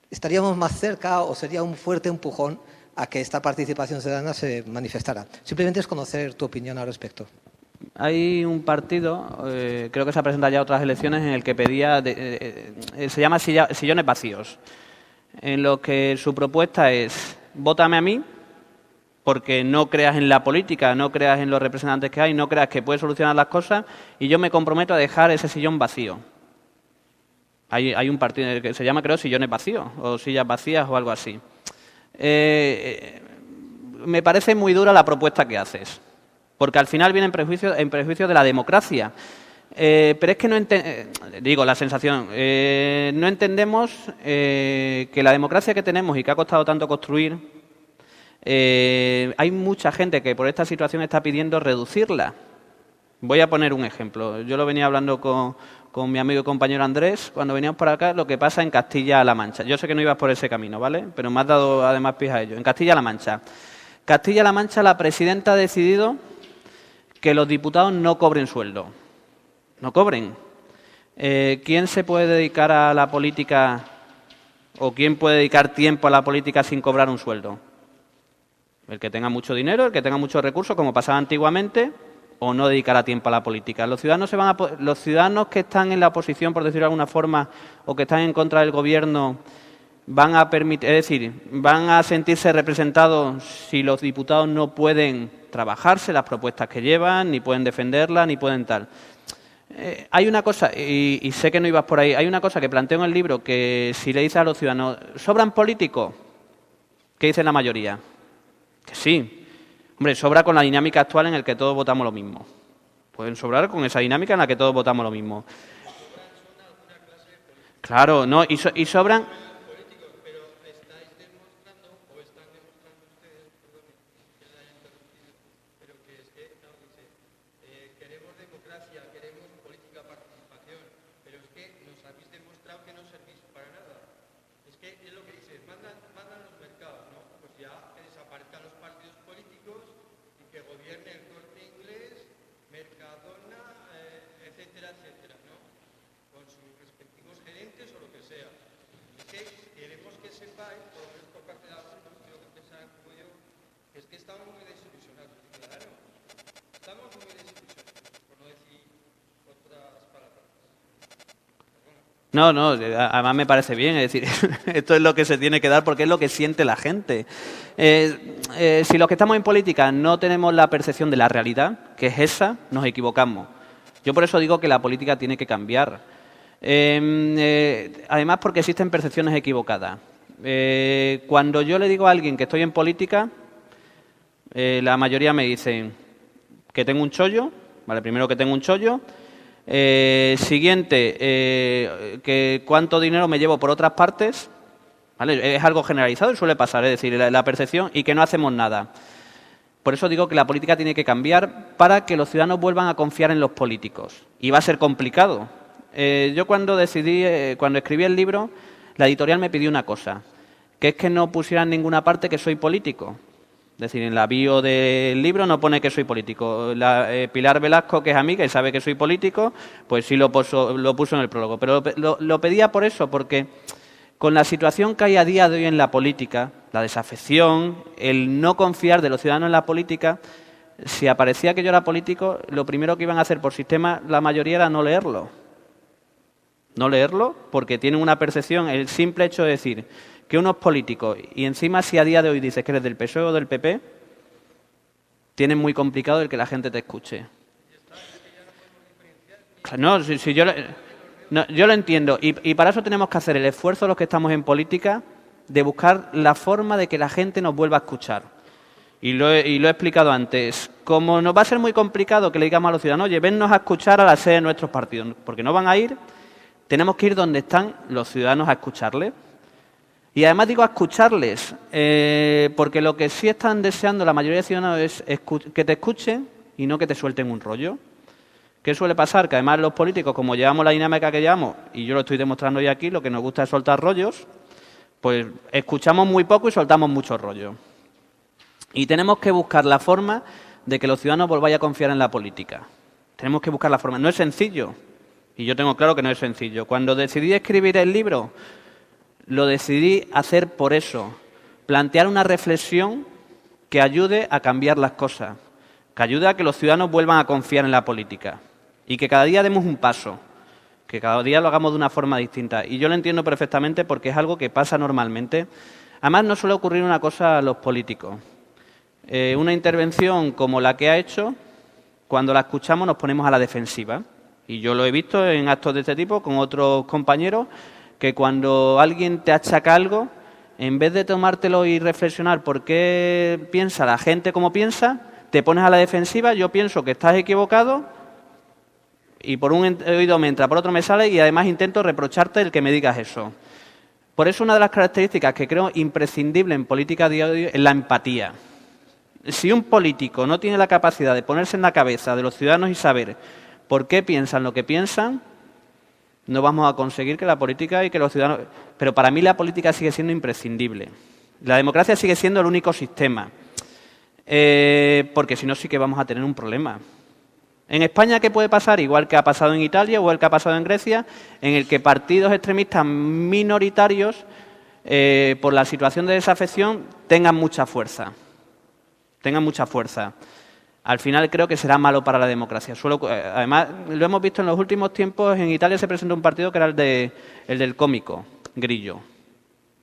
estaríamos más cerca o sería un fuerte empujón a que esta participación ciudadana se manifestara. Simplemente es conocer tu opinión al respecto. Hay un partido, creo que se ha presentado ya a otras elecciones, en el que pedía, se llama Sillones Vacíos, en lo que su propuesta es, vótame a mí, porque no creas en la política, no creas en los representantes que hay, no creas que puedes solucionar las cosas y yo me comprometo a dejar ese sillón vacío. Hay un partido que se llama, creo, Sillones Vacíos o Sillas Vacías o algo así. Me parece muy dura la propuesta que haces, porque al final viene en prejuicio de la democracia. Pero es que no digo la sensación, no entendemos que la democracia que tenemos y que ha costado tanto construir, hay mucha gente que por esta situación está pidiendo reducirla. Voy a poner un ejemplo. Yo lo venía hablando con mi amigo y compañero Andrés cuando veníamos por acá, lo que pasa en Castilla-La Mancha. Yo sé que no ibas por ese camino, ¿vale? Pero me has dado además pie a ello. En Castilla-La Mancha. Castilla-La Mancha, la presidenta ha decidido que los diputados no cobren sueldo. No cobren. ¿Quién se puede dedicar a la política o quién puede dedicar tiempo a la política sin cobrar un sueldo? El que tenga mucho dinero, el que tenga muchos recursos, como pasaba antiguamente, o no dedicará tiempo a la política. Los ciudadanos que están en la oposición, por decirlo de alguna forma, o que están en contra del gobierno, van a permitir, es decir, van a sentirse representados si los diputados no pueden trabajarse las propuestas que llevan, ni pueden defenderlas, ni pueden tal. Hay una cosa, y sé que no ibas por ahí, hay una cosa que planteo en el libro, que si le dices a los ciudadanos, ¿sobran políticos? ¿Qué dice la mayoría? Que sí. Hombre, sobra con la dinámica actual en la que todos votamos lo mismo. Pueden sobrar con esa dinámica en la que todos votamos lo mismo. Claro, no, y sobran... No, además me parece bien, es decir, esto es lo que se tiene que dar porque es lo que siente la gente. Si los que estamos en política no tenemos la percepción de la realidad, que es esa, nos equivocamos. Yo por eso digo que la política tiene que cambiar. Además porque existen percepciones equivocadas. Cuando yo le digo a alguien que estoy en política, la mayoría me dicen que tengo un chollo, vale, primero que tengo un chollo. Siguiente, que cuánto dinero me llevo por otras partes, ¿vale? Es algo generalizado y suele pasar, es decir, la percepción y que no hacemos nada. Por eso digo que la política tiene que cambiar para que los ciudadanos vuelvan a confiar en los políticos. Y va a ser complicado. Yo cuando escribí el libro, la editorial me pidió una cosa, que es que no pusiera en ninguna parte que soy político. Es decir, en la bio del libro no pone que soy político. Pilar Velasco, que es amiga y sabe que soy político, pues sí lo puso en el prólogo. Pero lo pedía por eso, porque Con la situación que hay a día de hoy en la política, la desafección, el no confiar de los ciudadanos en la política, si aparecía que yo era político, lo primero que iban a hacer por sistema la mayoría era no leerlo. No leerlo porque tienen una percepción, el simple hecho de decir que uno es político y encima si a día de hoy dices que eres del PSOE o del PP, tienes muy complicado el que la gente te escuche. No, si yo lo entiendo y para eso tenemos que hacer el esfuerzo los que estamos en política de buscar la forma de que la gente nos vuelva a escuchar. Y lo he explicado antes. Como nos va a ser muy complicado que le digamos a los ciudadanos, oye, vennos a escuchar a la sede de nuestros partidos, porque no van a ir, tenemos que ir donde están los ciudadanos a escucharles. Y además digo a escucharles, porque lo que sí están deseando la mayoría de ciudadanos es que te escuchen y no que te suelten un rollo. ¿Qué suele pasar? Que además los políticos, como llevamos la dinámica que llevamos, y yo lo estoy demostrando hoy aquí, lo que nos gusta es soltar rollos, pues escuchamos muy poco y soltamos muchos rollos. Y tenemos que buscar la forma de que los ciudadanos volváis a confiar en la política. Tenemos que buscar la forma. No es sencillo, y yo tengo claro que no es sencillo. Cuando decidí escribir el libro, lo decidí hacer por eso, plantear una reflexión que ayude a cambiar las cosas, que ayude a que los ciudadanos vuelvan a confiar en la política y que cada día demos un paso, que cada día lo hagamos de una forma distinta. Y yo lo entiendo perfectamente porque es algo que pasa normalmente. Además, no suele ocurrir una cosa a los políticos. Una intervención como la que ha hecho, cuando la escuchamos nos ponemos a la defensiva. Y yo lo he visto en actos de este tipo con otros compañeros, que cuando alguien te achaca algo, en vez de tomártelo y reflexionar por qué piensa la gente como piensa, te pones a la defensiva, yo pienso que estás equivocado y por un oído me entra, por otro me sale y además intento reprocharte el que me digas eso. Por eso una de las características que creo imprescindible en política diaria es la empatía. Si un político no tiene la capacidad de ponerse en la cabeza de los ciudadanos y saber por qué piensan lo que piensan, no vamos a conseguir que la política y que los ciudadanos... Pero para mí la política sigue siendo imprescindible. La democracia sigue siendo el único sistema. Porque si no sí que vamos a tener un problema. En España, ¿qué puede pasar? Igual que ha pasado en Italia o igual que ha pasado en Grecia, en el que partidos extremistas minoritarios, por la situación de desafección, tengan mucha fuerza. Al final creo que será malo para la democracia. Además, lo hemos visto en los últimos tiempos, en Italia se presentó un partido que era el del cómico, Grillo.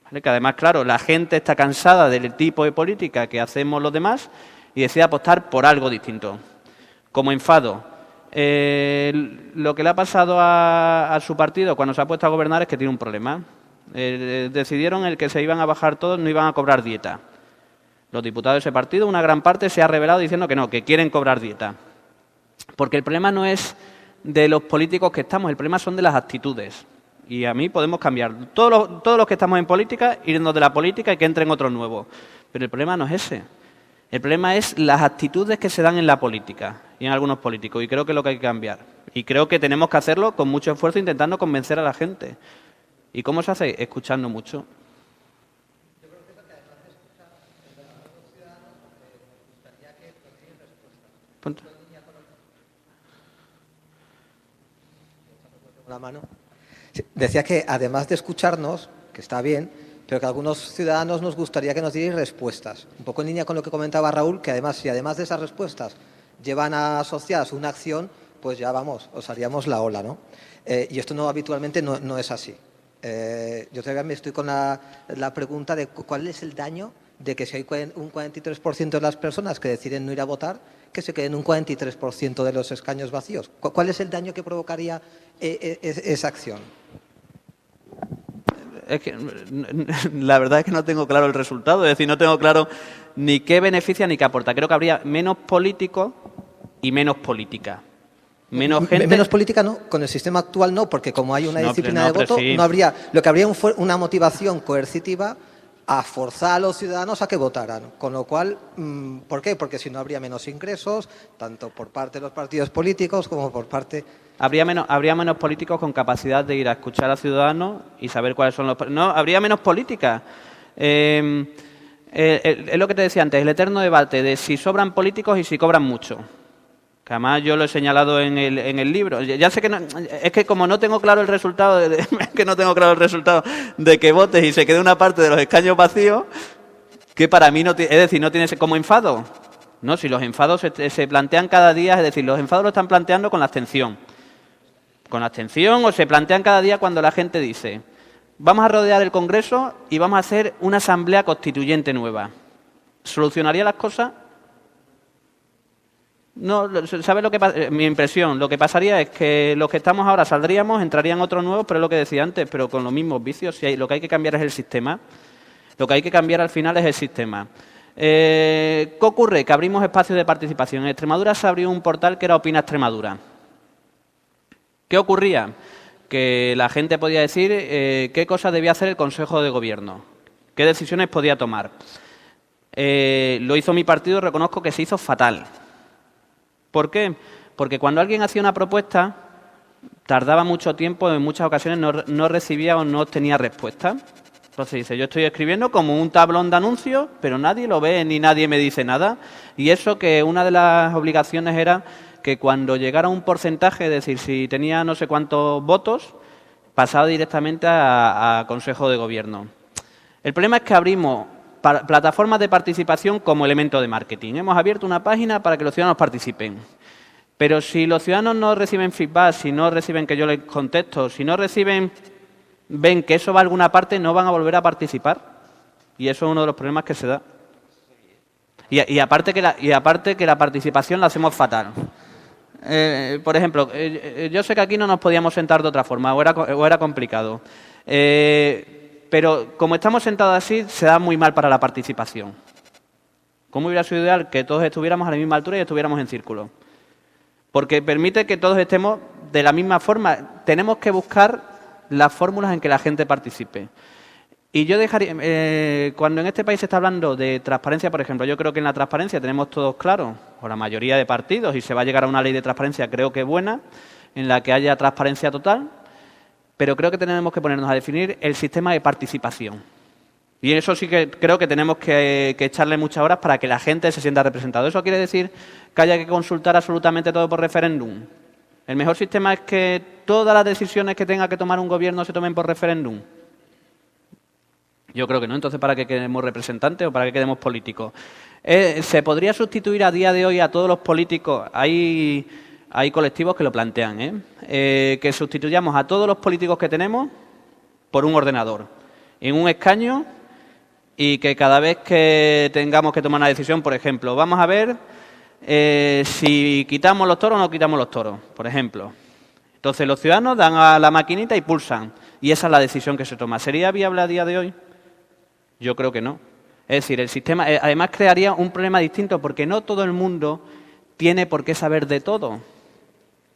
¿Vale? Que además, claro, la gente está cansada del tipo de política que hacemos los demás y decide apostar por algo distinto. Como enfado. Lo que le ha pasado a su partido cuando se ha puesto a gobernar es que tiene un problema. Decidieron el que se iban a bajar todos, no iban a cobrar dieta. Los diputados de ese partido, una gran parte, se ha revelado diciendo que no, que quieren cobrar dieta. Porque el problema no es de los políticos que estamos, el problema son de las actitudes. Y a mí podemos cambiar. Todos los que estamos en política, irnos de la política y que entren otros nuevos. Pero el problema no es ese. El problema es las actitudes que se dan en la política y en algunos políticos. Y creo que es lo que hay que cambiar. Y creo que tenemos que hacerlo con mucho esfuerzo intentando convencer a la gente. ¿Y cómo se hace? Escuchando mucho. La mano. Decía que además de escucharnos, que está bien, pero que a algunos ciudadanos nos gustaría que nos dierais respuestas. Un poco en línea con lo que comentaba Raúl, que además, si además de esas respuestas llevan asociadas una acción, pues ya vamos, os haríamos la ola, ¿no? Y esto no habitualmente no es así. Yo todavía me estoy con la pregunta de cuál es el daño de que si hay un 43% de las personas que deciden no ir a votar, que se queden un 43% de los escaños vacíos. ¿Cuál es el daño que provocaría esa acción? Es que la verdad es que no tengo claro el resultado, es decir, no tengo claro ni qué beneficia ni qué aporta. Creo que habría menos políticos y menos política. Menos gente. Menos política no, con el sistema actual no, porque como hay una disciplina de voto, sí. No habría, lo que habría una motivación coercitiva a forzar a los ciudadanos a que votaran. Con lo cual, ¿por qué? Porque si no habría menos ingresos, tanto por parte de los partidos políticos como por parte... Habría menos políticos con capacidad de ir a escuchar a ciudadanos y saber cuáles son los... No, habría menos política. Es lo que te decía antes, el eterno debate de si sobran políticos y si cobran mucho. que además yo lo he señalado en el libro. Ya sé que no, es que como no tengo claro el resultado, de que votes y se quede una parte de los escaños vacíos, que para mí no tiene, es decir, no tiene como enfado. No, si los enfados se plantean cada día, es decir, los enfados lo están planteando con la abstención. Con la abstención, o se plantean cada día cuando la gente dice: vamos a rodear el Congreso y vamos a hacer una asamblea constituyente nueva. ¿Solucionaría las cosas? No, ¿sabes lo que pasa? Mi impresión, lo que pasaría es que los que estamos ahora saldríamos, entrarían otros nuevos, pero es lo que decía antes, pero con los mismos vicios. Lo que hay que cambiar es el sistema. Lo que hay que cambiar al final es el sistema. ¿Qué ocurre? Que abrimos espacios de participación. En Extremadura se abrió un portal que era Opina Extremadura. ¿Qué ocurría? Que la gente podía decir qué cosas debía hacer el Consejo de Gobierno, qué decisiones podía tomar. Lo hizo mi partido y reconozco que se hizo fatal. ¿Por qué? Porque cuando alguien hacía una propuesta, tardaba mucho tiempo, en muchas ocasiones no recibía o no obtenía respuesta. Entonces dice, yo estoy escribiendo como un tablón de anuncios, pero nadie lo ve ni nadie me dice nada. Y eso, que una de las obligaciones era que cuando llegara un porcentaje, es decir, si tenía no sé cuántos votos, pasaba directamente a Consejo de Gobierno. El problema es que abrimos plataformas de participación como elemento de marketing. Hemos abierto una página para que los ciudadanos participen. Pero si los ciudadanos no reciben feedback, si no reciben que yo les contesto, si no ven que eso va a alguna parte, no van a volver a participar. Y eso es uno de los problemas que se da. Y aparte que la participación la hacemos fatal. Por ejemplo, yo sé que aquí no nos podíamos sentar de otra forma, o era complicado. Pero como estamos sentados así, se da muy mal para la participación. ¿Cómo hubiera sido ideal que todos estuviéramos a la misma altura y estuviéramos en círculo? Porque permite que todos estemos de la misma forma. Tenemos que buscar las fórmulas en que la gente participe. Y yo dejaría, cuando en este país se está hablando de transparencia, por ejemplo, yo creo que en la transparencia tenemos todos claro, o la mayoría de partidos, y se va a llegar a una ley de transparencia, creo que buena, en la que haya transparencia total, pero creo que tenemos que ponernos a definir el sistema de participación. Y eso sí que creo que tenemos que echarle muchas horas para que la gente se sienta representada. ¿Eso quiere decir que haya que consultar absolutamente todo por referéndum? ¿El mejor sistema es que todas las decisiones que tenga que tomar un gobierno se tomen por referéndum? Yo creo que no. Entonces, ¿para qué queremos representantes o para qué queremos políticos? ¿Se podría sustituir a día de hoy a todos los políticos? Hay colectivos que lo plantean, que sustituyamos a todos los políticos que tenemos por un ordenador, en un escaño, y que cada vez que tengamos que tomar una decisión, por ejemplo, vamos a ver si quitamos los toros o no quitamos los toros, por ejemplo. Entonces los ciudadanos dan a la maquinita y pulsan, y esa es la decisión que se toma. ¿Sería viable a día de hoy? Yo creo que no. Es decir, el sistema además crearía un problema distinto, porque no todo el mundo tiene por qué saber de todo,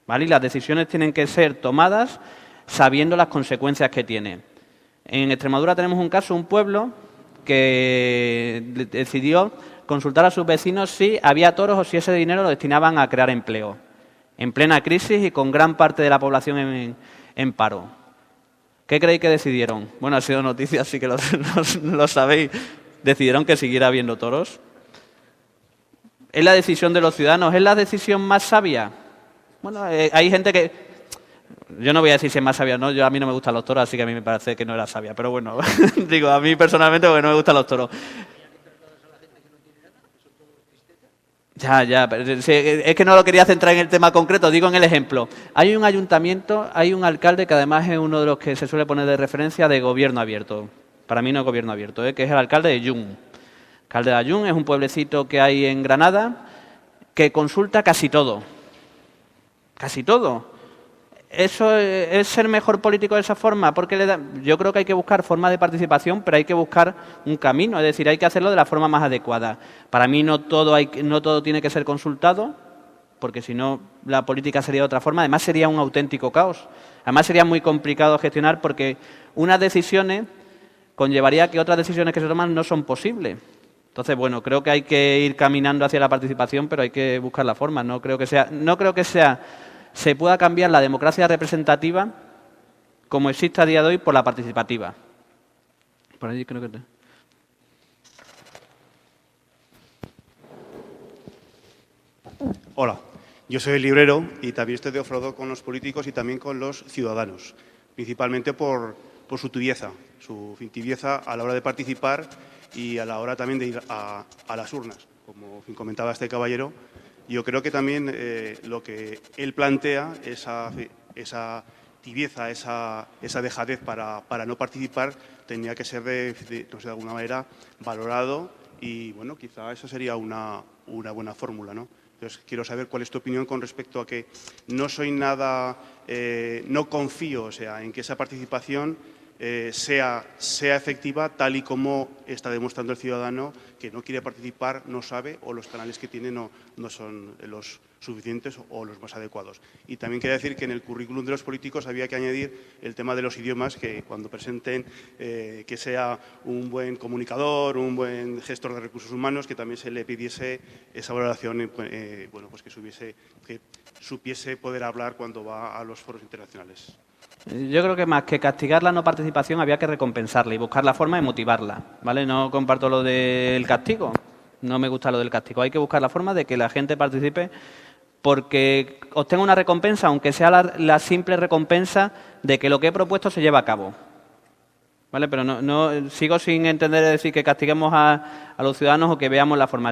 ¿vale? Y las decisiones tienen que ser tomadas sabiendo las consecuencias que tiene. En Extremadura tenemos un caso, un pueblo que decidió consultar a sus vecinos si había toros o si ese dinero lo destinaban a crear empleo, en plena crisis y con gran parte de la población en paro. ¿Qué creéis que decidieron? Bueno, ha sido noticia, así que lo sabéis. Decidieron que siguiera habiendo toros. ¿Es la decisión de los ciudadanos? ¿Es la decisión más sabia? Bueno, hay gente que... Yo no voy a decir si es más sabia o no. A mí no me gustan los toros, así que a mí me parece que no era sabia. Pero bueno, digo, a mí personalmente porque no me gustan los toros. Ya, pero, sí, es que no lo quería centrar en el tema concreto, digo en el ejemplo. Hay un ayuntamiento, hay un alcalde que además es uno de los que se suele poner de referencia de gobierno abierto. Para mí no es gobierno abierto, que es el alcalde de Ayun. El alcalde de Ayun es un pueblecito que hay en Granada que consulta casi todo. Casi todo. ¿Eso es ser mejor político de esa forma? Porque yo creo que hay que buscar formas de participación, pero hay que buscar un camino, es decir, hay que hacerlo de la forma más adecuada. Para mí no todo tiene que ser consultado, porque si no la política sería de otra forma. Además sería un auténtico caos. Además sería muy complicado gestionar, porque unas decisiones conllevaría que otras decisiones que se toman no son posibles. Entonces, bueno, creo que hay que ir caminando hacia la participación, pero hay que buscar la forma. No creo que se pueda cambiar la democracia representativa como existe a día de hoy por la participativa. Por allí creo que... Hola. Yo soy librero y también estoy de off-road con los políticos y también con los ciudadanos, principalmente por su tibieza a la hora de participar y a la hora también de ir a las urnas. Como comentaba este caballero, yo creo que también lo que él plantea, esa tibieza, esa dejadez para no participar, tenía que ser de alguna manera valorado y, bueno, quizá eso sería una buena fórmula, ¿no? Entonces, quiero saber cuál es tu opinión con respecto a que no soy nada, no confío, en que esa participación sea efectiva tal y como está demostrando el ciudadano que no quiere participar, no sabe o los canales que tiene no son los suficientes o los más adecuados. Y también quería decir que en el currículum de los políticos había que añadir el tema de los idiomas, que cuando presenten que sea un buen comunicador, un buen gestor de recursos humanos, que también se le pidiese esa valoración, pues que supiese poder hablar cuando va a los foros internacionales. Yo creo que más que castigar la no participación había que recompensarla y buscar la forma de motivarla, ¿vale? No comparto lo del castigo, no me gusta lo del castigo. Hay que buscar la forma de que la gente participe porque obtenga una recompensa, aunque sea la simple recompensa de que lo que he propuesto se lleva a cabo, ¿vale? Pero no sigo sin entender decir que castiguemos a los ciudadanos o que veamos la forma.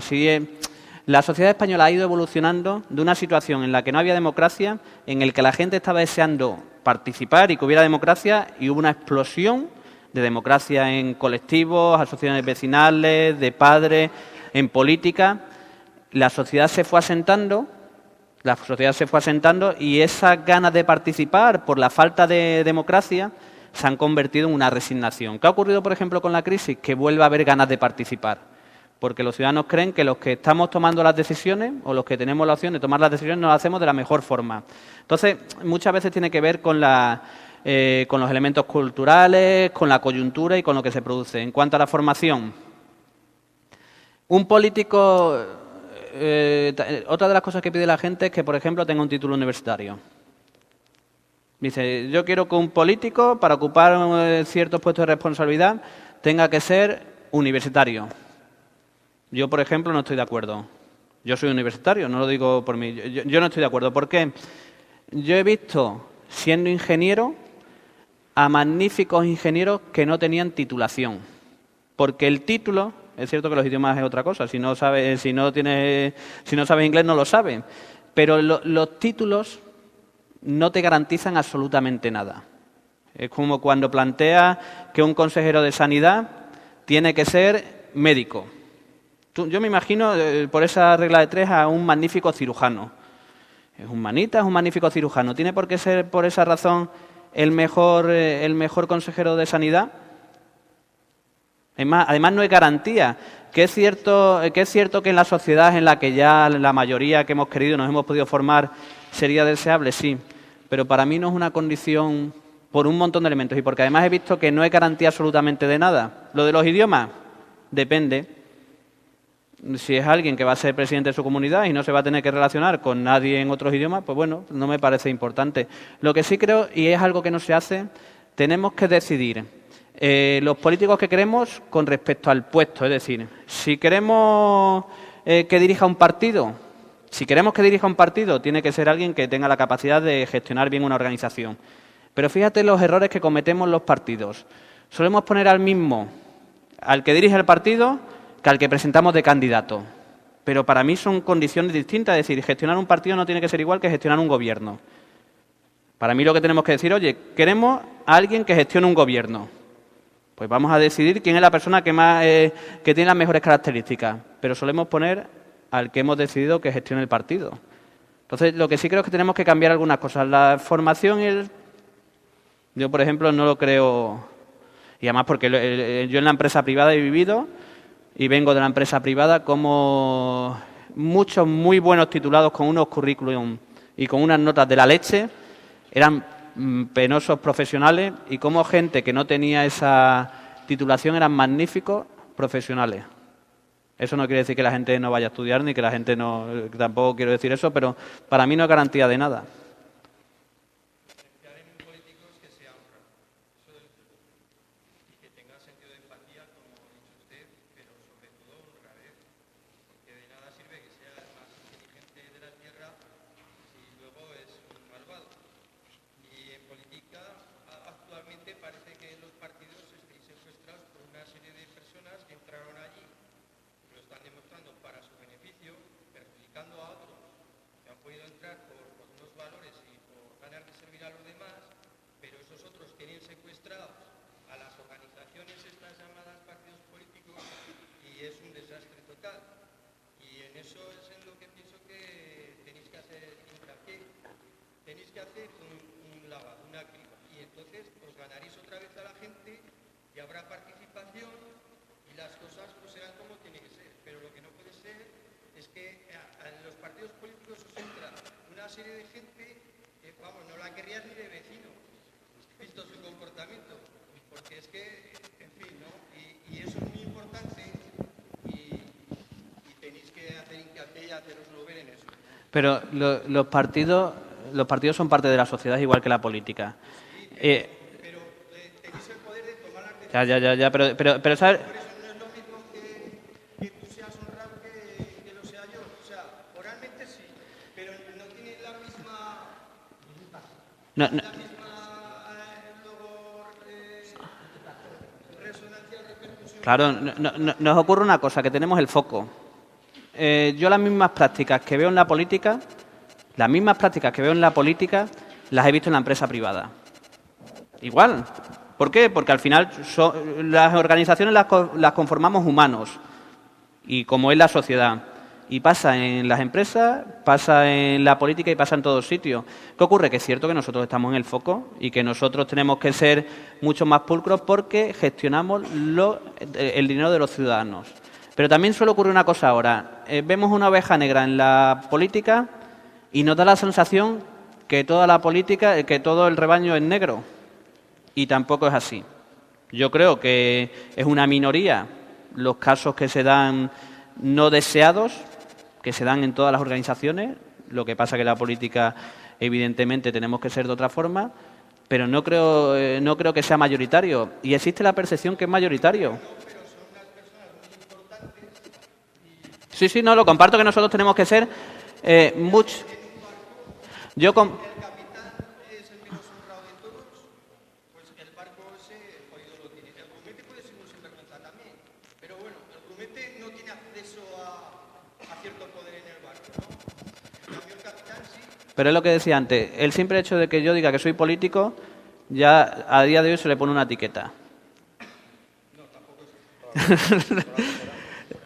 La sociedad española ha ido evolucionando de una situación en la que no había democracia, en la que la gente estaba deseando participar y que hubiera democracia, y hubo una explosión de democracia en colectivos, asociaciones vecinales, de padres, en política. La sociedad se fue asentando y esas ganas de participar por la falta de democracia se han convertido en una resignación. ¿Qué ha ocurrido, por ejemplo, con la crisis? Que vuelve a haber ganas de participar. Porque los ciudadanos creen que los que estamos tomando las decisiones o los que tenemos la opción de tomar las decisiones no las hacemos de la mejor forma. Entonces, muchas veces tiene que ver con los elementos culturales, con la coyuntura y con lo que se produce. En cuanto a la formación, un político, otra de las cosas que pide la gente es que, por ejemplo, tenga un título universitario. Dice, yo quiero que un político, para ocupar ciertos puestos de responsabilidad, tenga que ser universitario. Yo, por ejemplo, no estoy de acuerdo. Yo soy universitario, no lo digo por mí. Yo no estoy de acuerdo. ¿Por qué? Yo he visto, siendo ingeniero, a magníficos ingenieros que no tenían titulación. Porque el título, es cierto que los idiomas es otra cosa. Si no sabes inglés, no lo sabes. Pero los títulos no te garantizan absolutamente nada. Es como cuando planteas que un consejero de sanidad tiene que ser médico. Yo me imagino, por esa regla de tres, a un magnífico cirujano. Es un manita, es un magnífico cirujano. ¿Tiene por qué ser, por esa razón, el mejor consejero de sanidad? Además, no es garantía. Que es cierto que en la sociedad en la que ya la mayoría que hemos querido nos hemos podido formar sería deseable, sí. Pero para mí no es una condición por un montón de elementos. Y porque además he visto que no es garantía absolutamente de nada. Lo de los idiomas, depende. Si es alguien que va a ser presidente de su comunidad y no se va a tener que relacionar con nadie en otros idiomas, pues bueno, no me parece importante. Lo que sí creo, y es algo que no se hace, tenemos que decidir los políticos que queremos con respecto al puesto. Es decir, si queremos que dirija un partido, tiene que ser alguien que tenga la capacidad de gestionar bien una organización. Pero fíjate los errores que cometemos los partidos. Solemos poner al que dirige el partido, que al que presentamos de candidato. Pero para mí son condiciones distintas. Es decir, gestionar un partido no tiene que ser igual que gestionar un gobierno. Para mí lo que tenemos que decir, oye, queremos a alguien que gestione un gobierno. Pues vamos a decidir quién es la persona que tiene las mejores características. Pero solemos poner al que hemos decidido que gestione el partido. Entonces, lo que sí creo es que tenemos que cambiar algunas cosas. La formación, yo, por ejemplo, no lo creo. Y además porque yo en la empresa privada he vivido. Y vengo de la empresa privada, como muchos muy buenos titulados con unos currículum y con unas notas de la leche eran penosos profesionales y como gente que no tenía esa titulación eran magníficos profesionales. Eso no quiere decir que la gente no vaya a estudiar ni que la gente no... Tampoco quiero decir eso, pero para mí no es garantía de nada. que hacer un lavado, una criba. Y entonces os ganaréis otra vez a la gente y habrá participación y las cosas pues serán como tiene que ser. Pero lo que no puede ser es que en los partidos políticos os entra una serie de gente que, vamos, no la querrías ni de vecino, visto su comportamiento. Porque es que, en fin, ¿no? Y eso es muy importante y tenéis que hacer hincapié y haceroslo ver en eso. Pero los partidos son parte de la sociedad igual que la política. Pero tenéis el poder de tomar las decisiones. Ya, pero ¿sabes? Por eso no es lo mismo que tú seas honrado que lo sea yo. O sea, oralmente sí, pero no tiene la misma... No. Claro, nos ocurre una cosa, que tenemos el foco. Yo las mismas prácticas que veo en la política, las he visto en la empresa privada. Igual. ¿Por qué? Porque al final las organizaciones las conformamos humanos, y como es la sociedad. Y pasa en las empresas, pasa en la política y pasa en todos sitios. ¿Qué ocurre? Que es cierto que nosotros estamos en el foco y que nosotros tenemos que ser mucho más pulcros porque gestionamos el dinero de los ciudadanos. Pero también suele ocurrir una cosa ahora. Vemos una oveja negra en la política y nos da la sensación que toda la política, que todo el rebaño es negro. Y tampoco es así. Yo creo que es una minoría los casos que se dan no deseados, que se dan en todas las organizaciones. Lo que pasa que la política, evidentemente, tenemos que ser de otra forma, pero no creo que sea mayoritario. Y existe la percepción que es mayoritario. Sí, no, lo comparto, que nosotros tenemos que ser mucho. Pero es lo que decía antes, el simple hecho de que yo diga que soy político, ya a día de hoy se le pone una etiqueta.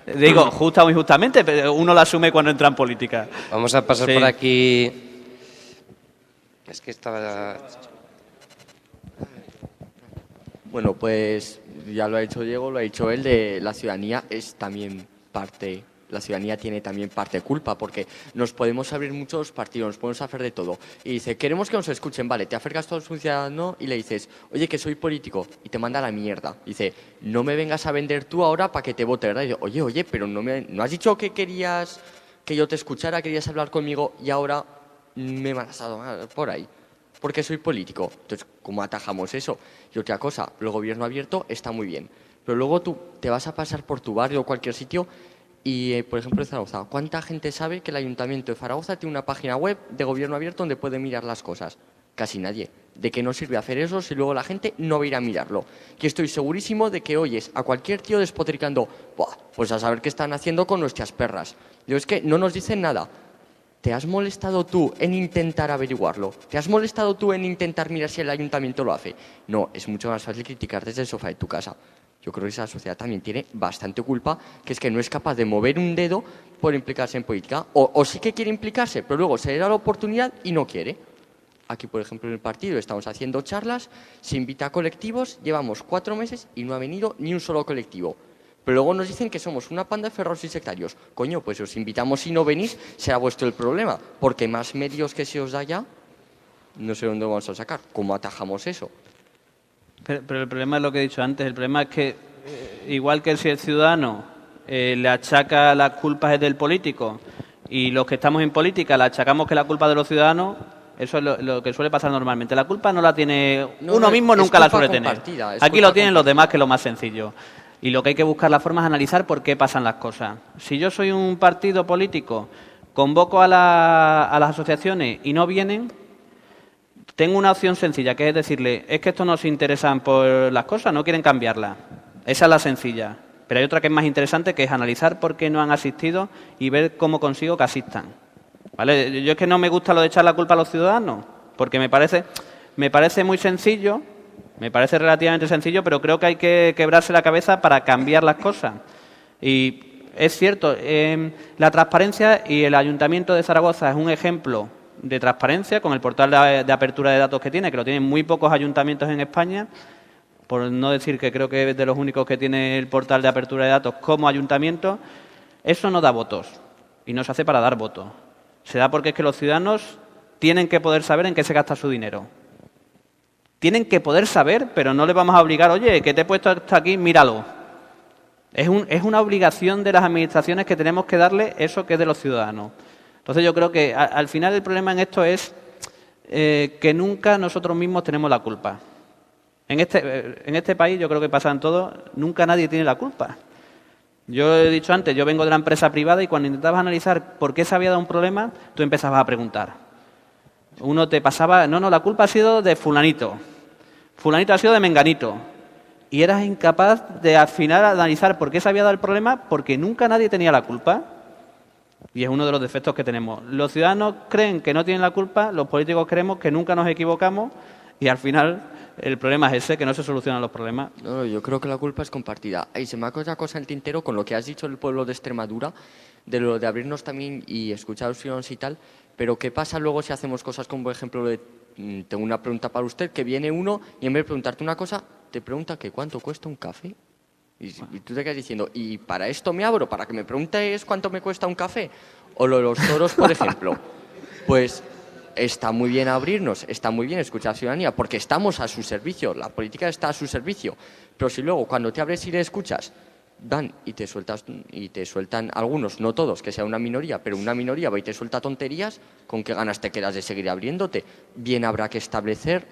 Digo, justa o injustamente, pero uno la asume cuando entra en política. Vamos a pasar por aquí. Es que estaba... Bueno, pues ya lo ha dicho Diego, lo ha dicho él, de la ciudadanía es también parte... La ciudadanía tiene también parte de culpa, porque nos podemos abrir muchos partidos, nos podemos hacer de todo. Y dice, queremos que nos escuchen, vale, te acercas todo un ciudadano y le dices, oye, que soy político, y te manda a la mierda. Dice, no me vengas a vender tú ahora para que te vote, ¿verdad? Y dice, oye, pero no has dicho que querías que yo te escuchara, querías hablar conmigo y ahora me vas a tomar por ahí, porque soy político. Entonces, ¿cómo atajamos eso? Y otra cosa, el gobierno abierto está muy bien, pero luego tú te vas a pasar por tu barrio o cualquier sitio. Y, por ejemplo, en Zaragoza, ¿cuánta gente sabe que el Ayuntamiento de Zaragoza tiene una página web de gobierno abierto donde puede mirar las cosas? Casi nadie. ¿De qué nos sirve hacer eso si luego la gente no va a ir a mirarlo? Y estoy segurísimo de que oyes a cualquier tío despotricando, pues a saber qué están haciendo con nuestras perras. Yo es que no nos dicen nada. ¿Te has molestado tú en intentar averiguarlo? ¿Te has molestado tú en intentar mirar si el Ayuntamiento lo hace? No, es mucho más fácil criticar desde el sofá de tu casa. Yo creo que esa sociedad también tiene bastante culpa, que es que no es capaz de mover un dedo por implicarse en política. O sí que quiere implicarse, pero luego se le da la oportunidad y no quiere. Aquí, por ejemplo, en el partido estamos haciendo charlas, se invita a colectivos, llevamos 4 meses y no ha venido ni un solo colectivo. Pero luego nos dicen que somos una panda de ferros y sectarios. Coño, pues os invitamos y no venís, será vuestro el problema. Porque más medios que se os da ya, no sé dónde vamos a sacar. ¿Cómo atajamos eso? Pero el problema es lo que he dicho antes. El problema es que, igual que si el ciudadano le achaca las culpas del político y los que estamos en política le achacamos que la culpa de los ciudadanos, eso es lo que suele pasar normalmente. La culpa no la tiene uno mismo, nunca la suele tener. Aquí lo tienen los demás, que es lo más sencillo. Y lo que hay que buscar la forma es analizar por qué pasan las cosas. Si yo soy un partido político, convoco a las asociaciones y no vienen, tengo una opción sencilla, que es decirle, es que estos no se interesan por las cosas, no quieren cambiarlas. Esa es la sencilla. Pero hay otra que es más interesante, que es analizar por qué no han asistido y ver cómo consigo que asistan. ¿Vale? Yo es que no me gusta lo de echar la culpa a los ciudadanos, porque me parece muy sencillo, me parece relativamente sencillo, pero creo que hay que quebrarse la cabeza para cambiar las cosas. Y es cierto, la transparencia, y el Ayuntamiento de Zaragoza es un ejemplo de transparencia, con el portal de apertura de datos que tiene, que lo tienen muy pocos ayuntamientos en España, por no decir que creo que es de los únicos que tiene el portal de apertura de datos como ayuntamiento. Eso no da votos y no se hace para dar votos. Se da porque es que los ciudadanos tienen que poder saber en qué se gasta su dinero. Tienen que poder saber, pero no les vamos a obligar, oye, que te he puesto hasta aquí, míralo. Es una obligación de las administraciones que tenemos que darle eso que es de los ciudadanos. Entonces yo creo que al final el problema en esto es que nunca nosotros mismos tenemos la culpa. En este país, yo creo que pasa en todo, nunca nadie tiene la culpa. Yo he dicho antes, yo vengo de la empresa privada y cuando intentabas analizar por qué se había dado un problema, tú empezabas a preguntar. Uno te pasaba, no, la culpa ha sido de fulanito. Fulanito ha sido de menganito. Y eras incapaz de al final analizar por qué se había dado el problema porque nunca nadie tenía la culpa. Y es uno de los defectos que tenemos. Los ciudadanos creen que no tienen la culpa, los políticos creemos que nunca nos equivocamos y al final el problema es ese, que no se solucionan los problemas. No, yo creo que la culpa es compartida. Y se me ha quedado otra cosa en el tintero con lo que has dicho del pueblo de Extremadura, de lo de abrirnos también y escuchar a los ciudadanos y tal. Pero ¿qué pasa luego si hacemos cosas como, por ejemplo, tengo una pregunta para usted, que viene uno y en vez de preguntarte una cosa, te pregunta que cuánto cuesta un café? Y tú te quedas diciendo, ¿y para esto me abro? ¿Para que me preguntes cuánto me cuesta un café? O lo de los toros, por ejemplo. Pues está muy bien abrirnos, está muy bien escuchar a la ciudadanía, porque estamos a su servicio, la política está a su servicio. Pero si luego, cuando te abres y le escuchas, dan y te sueltan algunos, no todos, que sea una minoría, pero una minoría va y te suelta tonterías, ¿con qué ganas te quedas de seguir abriéndote? Bien habrá que establecer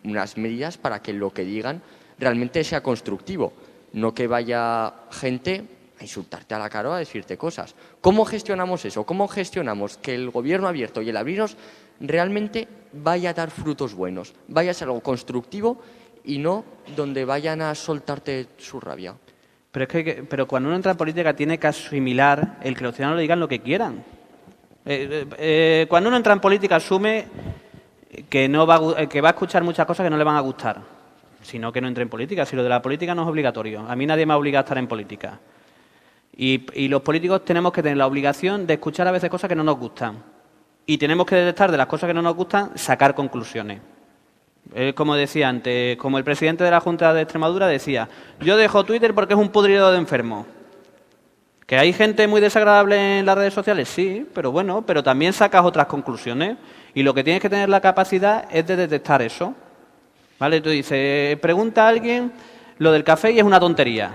unas medidas para que lo que digan realmente sea constructivo, no que vaya gente a insultarte a la cara o a decirte cosas. ¿Cómo gestionamos eso? ¿Cómo gestionamos que el gobierno abierto y el abrirnos realmente vaya a dar frutos buenos, vaya a ser algo constructivo y no donde vayan a soltarte su rabia? Pero cuando uno entra en política tiene que asimilar el que los ciudadanos le digan lo que quieran. Cuando uno entra en política asume que va a escuchar muchas cosas que no le van a gustar. Sino que no entre en política. Si lo de la política no es obligatorio. A mí nadie me obliga a estar en política. Y los políticos tenemos que tener la obligación de escuchar a veces cosas que no nos gustan. Y tenemos que detectar de las cosas que no nos gustan, sacar conclusiones. Como decía antes, como el presidente de la Junta de Extremadura decía, yo dejo Twitter porque es un pudrido de enfermos. ¿Que hay gente muy desagradable en las redes sociales? Sí, pero bueno, pero también sacas otras conclusiones. Y lo que tienes que tener la capacidad es de detectar eso. ¿Vale? Tú dices, pregunta a alguien lo del café y es una tontería.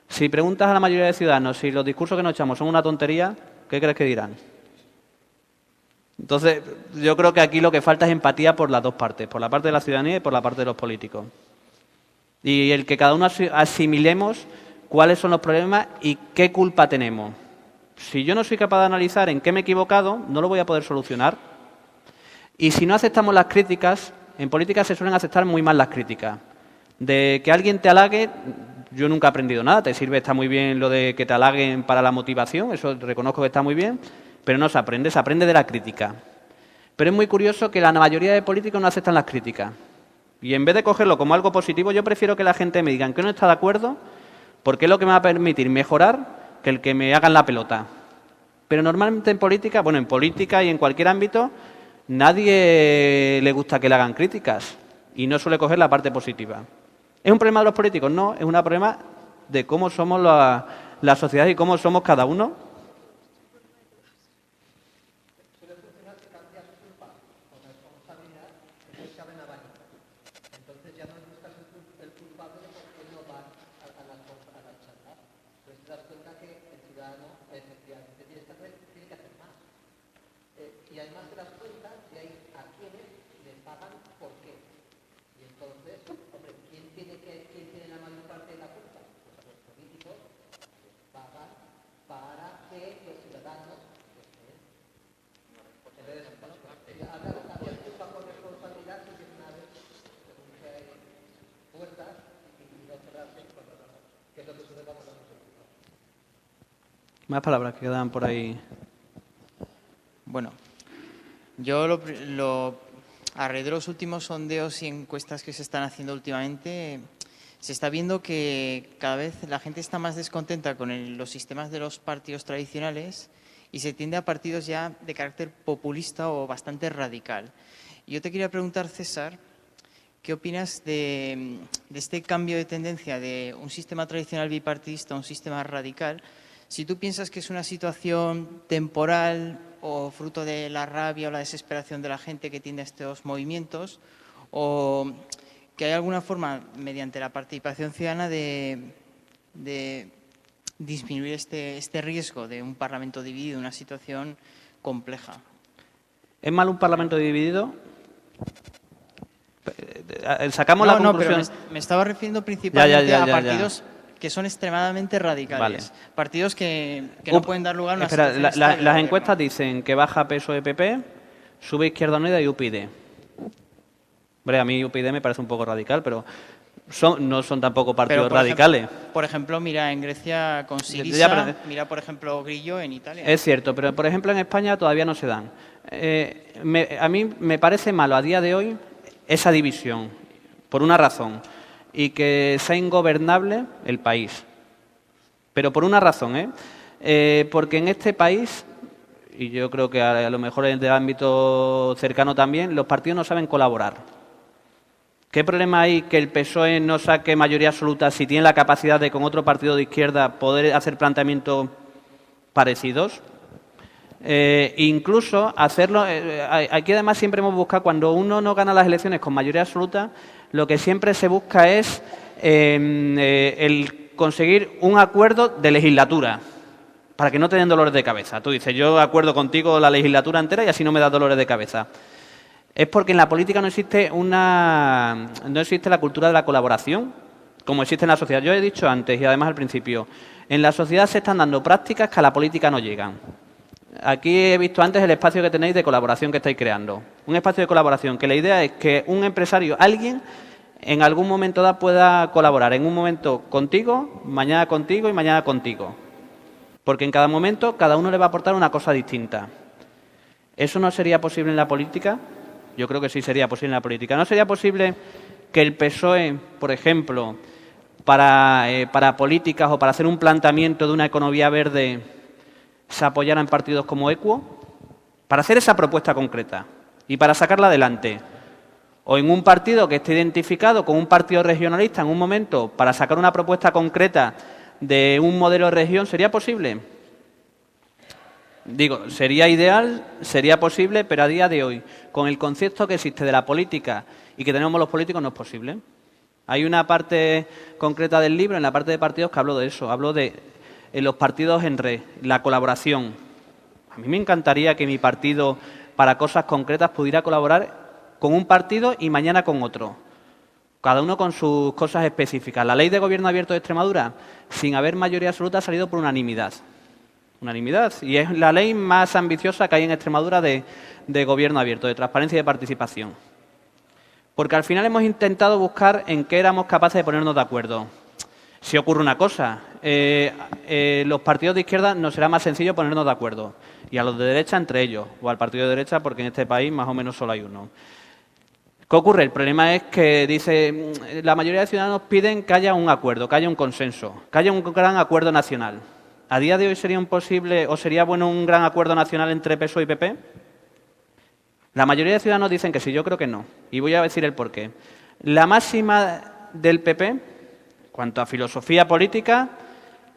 Si preguntas a la mayoría de ciudadanos si los discursos que nos echamos son una tontería, ¿qué crees que dirán? Entonces, yo creo que aquí lo que falta es empatía por las dos partes, por la parte de la ciudadanía y por la parte de los políticos. Y el que cada uno asimilemos cuáles son los problemas y qué culpa tenemos. Si yo no soy capaz de analizar en qué me he equivocado, no lo voy a poder solucionar. Y si no aceptamos las críticas, en política se suelen aceptar muy mal las críticas. De que alguien te halague, yo nunca he aprendido nada, te sirve, está muy bien lo de que te halaguen para la motivación, eso reconozco que está muy bien, pero no se aprende de la crítica. Pero es muy curioso que la mayoría de políticos no aceptan las críticas. Y en vez de cogerlo como algo positivo, yo prefiero que la gente me diga en qué no está de acuerdo, porque es lo que me va a permitir mejorar que el que me hagan la pelota. Pero normalmente en política, bueno, en política y en cualquier ámbito, nadie le gusta que le hagan críticas y no suele coger la parte positiva. ¿Es un problema de los políticos? No, es un problema de cómo somos la sociedad y cómo somos cada uno. Más palabras que quedan por ahí. Bueno, yo a raíz de los últimos sondeos y encuestas que se están haciendo últimamente, se está viendo que cada vez la gente está más descontenta con los sistemas de los partidos tradicionales y se tiende a partidos ya de carácter populista o bastante radical. Y yo te quería preguntar, César, ¿qué opinas de este cambio de tendencia de un sistema tradicional bipartidista a un sistema radical? Si tú piensas que es una situación temporal o fruto de la rabia o la desesperación de la gente que tiende a estos movimientos, o que hay alguna forma, mediante la participación ciudadana, de disminuir este riesgo de un Parlamento dividido, una situación compleja. ¿Es malo un Parlamento dividido? Sacamos la conclusión. Pero me estaba refiriendo principalmente a partidos que son extremadamente radicales. Vale. Partidos que no pueden dar lugar a una espera, situación las encuestas dicen que baja PSOE-PP, sube Izquierda Unida y UPyD. Hombre, a mí UPyD me parece un poco radical, pero no son tampoco partidos radicales. Por ejemplo, mira en Grecia con Syriza, mira por ejemplo Grillo en Italia. Es cierto, pero por ejemplo en España todavía no se dan. A mí me parece malo a día de hoy esa división, por una razón, y que sea ingobernable el país. Pero por una razón, porque en este país, y yo creo que a lo mejor en el ámbito cercano también, los partidos no saben colaborar. ¿Qué problema hay que el PSOE no saque mayoría absoluta si tiene la capacidad de, con otro partido de izquierda, poder hacer planteamientos parecidos? Incluso hacerlo... aquí además siempre hemos buscado, cuando uno no gana las elecciones con mayoría absoluta, lo que siempre se busca es el conseguir un acuerdo de legislatura, para que no te den dolores de cabeza. Tú dices, yo acuerdo contigo la legislatura entera y así no me da dolores de cabeza. Es porque en la política no existe la cultura de la colaboración, como existe en la sociedad. Yo he dicho antes, y además al principio, en la sociedad se están dando prácticas que a la política no llegan. Aquí he visto antes el espacio que tenéis de colaboración que estáis creando. Un espacio de colaboración, que la idea es que un empresario, alguien, en algún momento dado pueda colaborar. En un momento contigo y mañana contigo. Porque en cada momento cada uno le va a aportar una cosa distinta. ¿Eso no sería posible en la política? Yo creo que sí sería posible en la política. ¿No sería posible que el PSOE, por ejemplo, para políticas o para hacer un planteamiento de una economía verde, se apoyara en partidos como Equo? Para hacer esa propuesta concreta y para sacarla adelante. O en un partido que esté identificado con un partido regionalista en un momento para sacar una propuesta concreta de un modelo de región, ¿sería posible? Digo, sería ideal, sería posible, pero a día de hoy, con el concepto que existe de la política y que tenemos los políticos, no es posible. Hay una parte concreta del libro, en la parte de partidos, que hablo de eso. Hablo de los partidos en red, la colaboración. A mí me encantaría que mi partido, para cosas concretas, pudiera colaborar con un partido y mañana con otro. Cada uno con sus cosas específicas. La ley de gobierno abierto de Extremadura, sin haber mayoría absoluta, ha salido por unanimidad. Unanimidad. Y es la ley más ambiciosa que hay en Extremadura de gobierno abierto, de transparencia y de participación. Porque al final hemos intentado buscar en qué éramos capaces de ponernos de acuerdo. Si ocurre una cosa, los partidos de izquierda nos será más sencillo ponernos de acuerdo. Y a los de derecha entre ellos, o al partido de derecha, porque en este país más o menos solo hay uno. ¿Qué ocurre? El problema es que, dice, la mayoría de ciudadanos piden que haya un acuerdo, que haya un consenso, que haya un gran acuerdo nacional. ¿A día de hoy sería imposible o sería bueno un gran acuerdo nacional entre PSOE y PP? La mayoría de ciudadanos dicen que sí, yo creo que no. Y voy a decir el porqué. La máxima del PP, cuanto a filosofía política,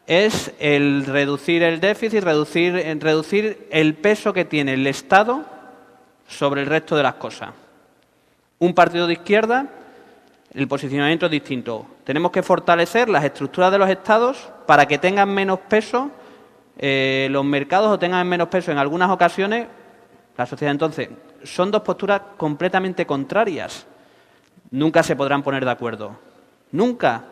es el reducir el déficit, reducir el peso que tiene el Estado sobre el resto de las cosas. Un partido de izquierda, el posicionamiento es distinto. Tenemos que fortalecer las estructuras de los estados para que tengan menos peso los mercados o tengan menos peso en algunas ocasiones la sociedad. Entonces, son dos posturas completamente contrarias. Nunca se podrán poner de acuerdo. Nunca.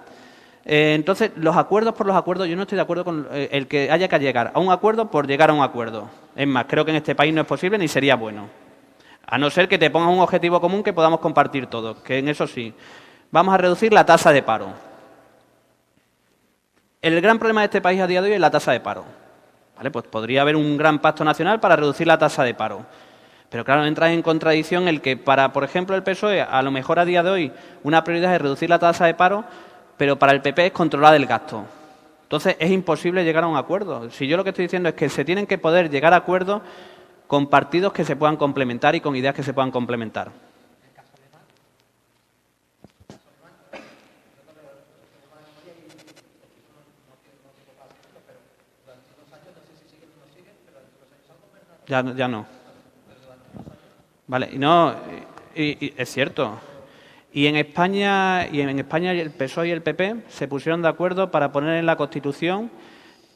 Entonces, los acuerdos por los acuerdos, yo no estoy de acuerdo con el que haya que llegar a un acuerdo por llegar a un acuerdo. Es más, creo que en este país no es posible ni sería bueno. A no ser que te pongas un objetivo común que podamos compartir todos, que en eso sí. Vamos a reducir la tasa de paro. El gran problema de este país a día de hoy es la tasa de paro. ¿Vale? Pues podría haber un gran pacto nacional para reducir la tasa de paro. Pero claro, entra en contradicción el que para, por ejemplo, el PSOE, a lo mejor a día de hoy, una prioridad es reducir la tasa de paro, pero para el PP es controlar el gasto. Entonces, es imposible llegar a un acuerdo. Si yo lo que estoy diciendo es que se tienen que poder llegar a acuerdos con partidos que se puedan complementar y con ideas que se puedan complementar. Ya no. Vale, y es cierto. Y en España el PSOE y el PP se pusieron de acuerdo para poner en la Constitución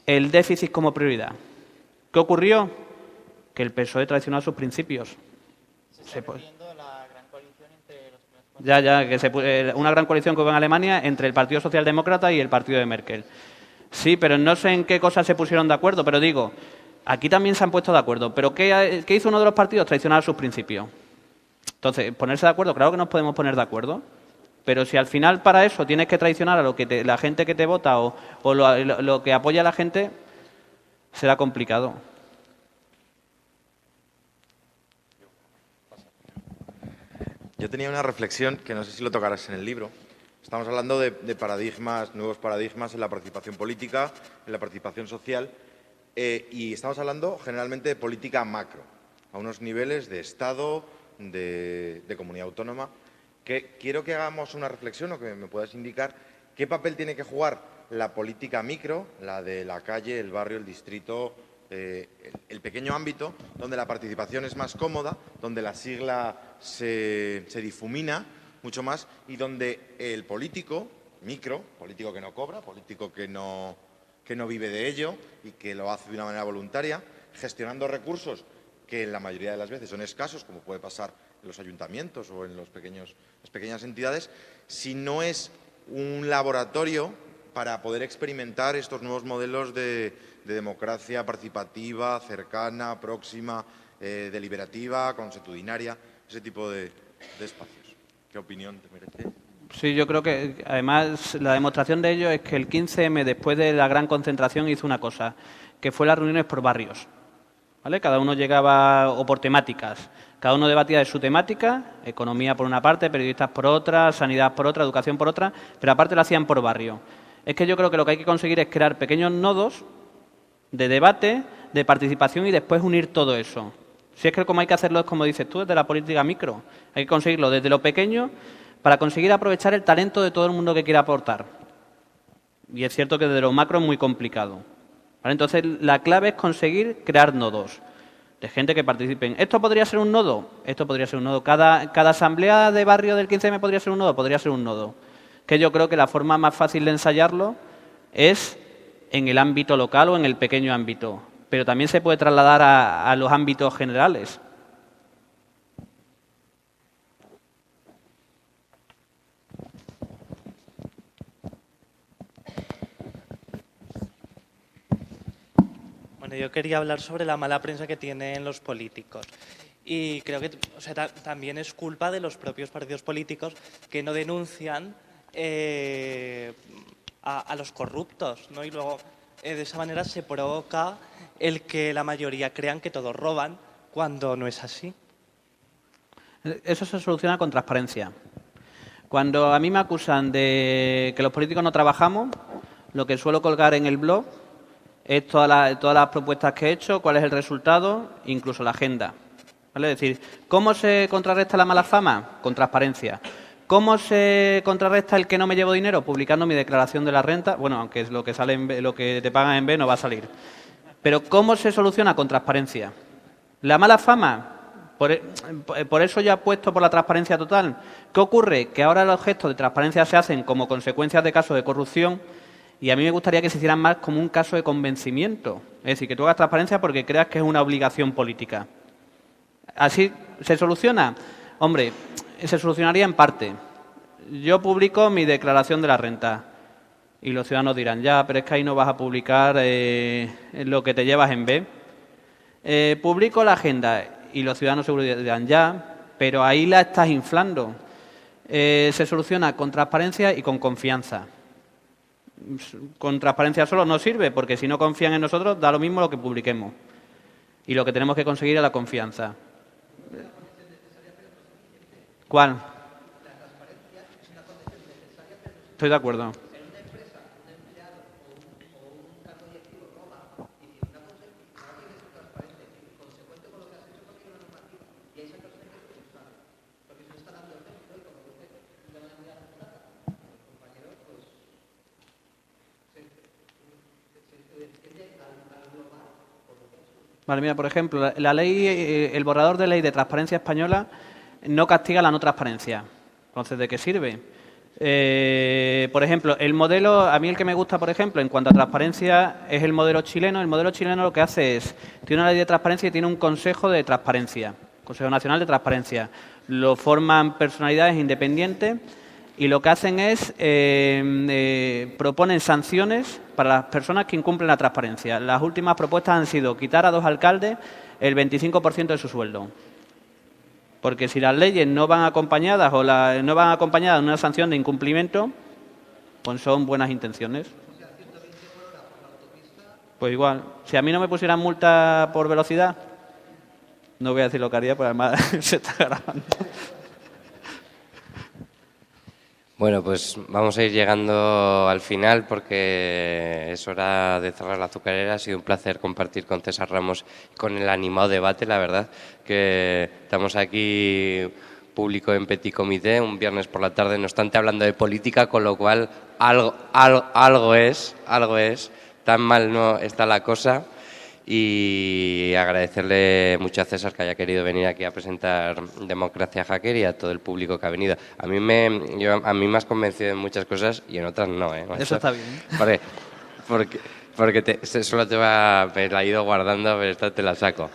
el déficit como prioridad. ¿Qué ocurrió? Que el PSOE traicionó sus principios. Una gran coalición que hubo en Alemania entre el Partido Socialdemócrata y el partido de Merkel. Sí, pero no sé en qué cosas se pusieron de acuerdo, pero digo, aquí también se han puesto de acuerdo. ¿Pero qué hizo uno de los partidos? Traicionar sus principios. Entonces, ponerse de acuerdo, claro que nos podemos poner de acuerdo, pero si al final para eso tienes que traicionar a la gente que te vota o lo que apoya a la gente, será complicado. Yo tenía una reflexión que no sé si lo tocarás en el libro. Estamos hablando de paradigmas, nuevos paradigmas en la participación política, en la participación social, y estamos hablando generalmente de política macro, a unos niveles de Estado, de comunidad autónoma, que quiero que hagamos una reflexión o que me puedas indicar qué papel tiene que jugar la política micro, la de la calle, el barrio, el distrito, el pequeño ámbito, donde la participación es más cómoda, donde la sigla se difumina mucho más y donde el político micro, político que no cobra, político que no vive de ello y que lo hace de una manera voluntaria, gestionando recursos que en la mayoría de las veces son escasos, como puede pasar en los ayuntamientos o en las pequeñas entidades, si no es un laboratorio para poder experimentar estos nuevos modelos de democracia participativa, cercana, próxima, deliberativa, consuetudinaria, ese tipo de espacios. ¿Qué opinión te merece? Sí, yo creo que además la demostración de ello es que el 15M, después de la gran concentración, hizo una cosa, que fue las reuniones por barrios. ¿Vale? Cada uno llegaba, o por temáticas, cada uno debatía de su temática, economía por una parte, periodistas por otra, sanidad por otra, educación por otra, pero aparte lo hacían por barrio. Es que yo creo que lo que hay que conseguir es crear pequeños nodos de debate, de participación y después unir todo eso. Si es que como hay que hacerlo es como dices tú, desde la política micro. Hay que conseguirlo desde lo pequeño para conseguir aprovechar el talento de todo el mundo que quiera aportar. Y es cierto que desde lo macro es muy complicado. ¿Vale? Entonces, la clave es conseguir crear nodos de gente que participen. ¿Esto podría ser un nodo? Esto podría ser un nodo. ¿Cada asamblea de barrio del 15M podría ser un nodo? Podría ser un nodo. Que yo creo que la forma más fácil de ensayarlo es en el ámbito local o en el pequeño ámbito. Pero también se puede trasladar a los ámbitos generales. Bueno, yo quería hablar sobre la mala prensa que tienen los políticos. Y creo que también es culpa de los propios partidos políticos que no denuncian a los corruptos, ¿no? Y luego de esa manera se provoca el que la mayoría crean que todos roban cuando no es así. Eso se soluciona con transparencia. Cuando a mí me acusan de que los políticos no trabajamos, lo que suelo colgar en el blog es todas las propuestas que he hecho, cuál es el resultado, incluso la agenda. ¿Vale? Es decir, ¿cómo se contrarresta la mala fama? Con transparencia. ¿Cómo se contrarresta el que no me llevo dinero? Publicando mi declaración de la renta. Bueno, aunque es lo que sale lo que te pagan en B no va a salir. Pero ¿cómo se soluciona? Con transparencia. La mala fama, por eso yo apuesto por la transparencia total. ¿Qué ocurre? Que ahora los gestos de transparencia se hacen como consecuencias de casos de corrupción. Y a mí me gustaría que se hicieran más como un caso de convencimiento. Es decir, que tú hagas transparencia porque creas que es una obligación política. ¿Así se soluciona? Hombre, se solucionaría en parte. Yo publico mi declaración de la renta y los ciudadanos dirán, ya, pero es que ahí no vas a publicar lo que te llevas en B. Publico la agenda y los ciudadanos seguro dirán, ya, pero ahí la estás inflando. Se soluciona con transparencia y con confianza. Con transparencia solo no sirve, porque si no confían en nosotros, da lo mismo lo que publiquemos. Y lo que tenemos que conseguir es la confianza. ¿Cuál? Estoy de acuerdo. Vale, mira, por ejemplo, la ley, el borrador de ley de transparencia española no castiga la no transparencia. Entonces, ¿de qué sirve? Por ejemplo, el modelo, a mí el que me gusta, por ejemplo, en cuanto a transparencia, es el modelo chileno. El modelo chileno lo que hace es, tiene una ley de transparencia y tiene un consejo de transparencia, Consejo Nacional de Transparencia. Lo forman personalidades independientes y lo que hacen es, proponen sanciones para las personas que incumplen la transparencia. Las últimas propuestas han sido quitar a 2 alcaldes el 25% de su sueldo. Porque si las leyes no van acompañadas no van acompañadas de una sanción de incumplimiento, pues son buenas intenciones. Pues igual, si a mí no me pusieran multa por velocidad, no voy a decir lo que haría, porque además se está grabando. Bueno, pues vamos a ir llegando al final porque es hora de cerrar la azucarera. Ha sido un placer compartir con César Ramos con el animado debate, la verdad, que estamos aquí público en petit comité, un viernes por la tarde, no obstante hablando de política, con lo cual algo es, tan mal no está la cosa. Y agradecerle mucho a César que haya querido venir aquí a presentar Democracia Hacker y a todo el público que ha venido. A mí me has convencido en muchas cosas y en otras no, ¿eh? Eso está bien. Porque solo me la he ido guardando, pero esta te la saco.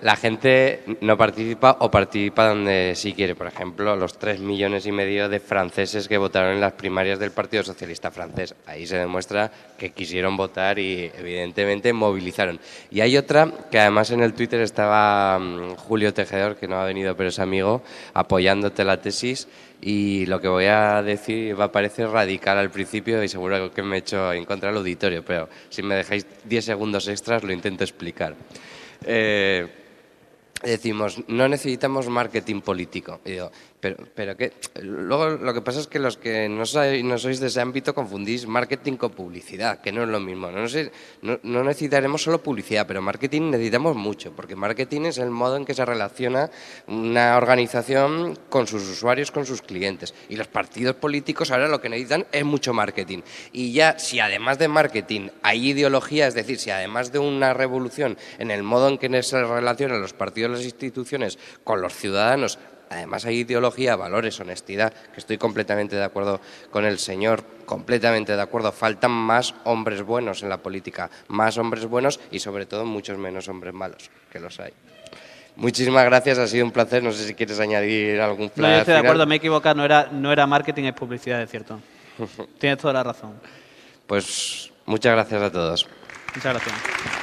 La gente no participa o participa donde sí quiere. Por ejemplo, los 3,5 millones de franceses que votaron en las primarias del Partido Socialista francés. Ahí se demuestra que quisieron votar y evidentemente movilizaron. Y hay otra que además en el Twitter estaba Julio Tejedor, que no ha venido pero es amigo, apoyándote la tesis. Y lo que voy a decir va a parecer radical al principio y seguro que me he hecho en contra del auditorio, pero si me dejáis 10 segundos extras lo intento explicar. Decimos, no necesitamos marketing político. Y digo, pero ¿qué? Luego lo que pasa es que los que no sois de ese ámbito confundís marketing con publicidad, que no es lo mismo. No necesitaremos solo publicidad, pero marketing necesitamos mucho, porque marketing es el modo en que se relaciona una organización con sus usuarios, con sus clientes. Y los partidos políticos ahora lo que necesitan es mucho marketing. Y ya, si además de marketing hay ideología, es decir, si además de una revolución en el modo en que se relacionan los partidos, las instituciones con los ciudadanos, además hay ideología, valores, honestidad, que estoy completamente de acuerdo con el señor, completamente de acuerdo. Faltan más hombres buenos en la política, más hombres buenos y sobre todo muchos menos hombres malos, que los hay. Muchísimas gracias, ha sido un placer. No sé si quieres añadir algún plan. No, yo estoy de acuerdo, me he equivocado, no era marketing, es publicidad, es cierto. Tienes toda la razón. Pues muchas gracias a todos. Muchas gracias.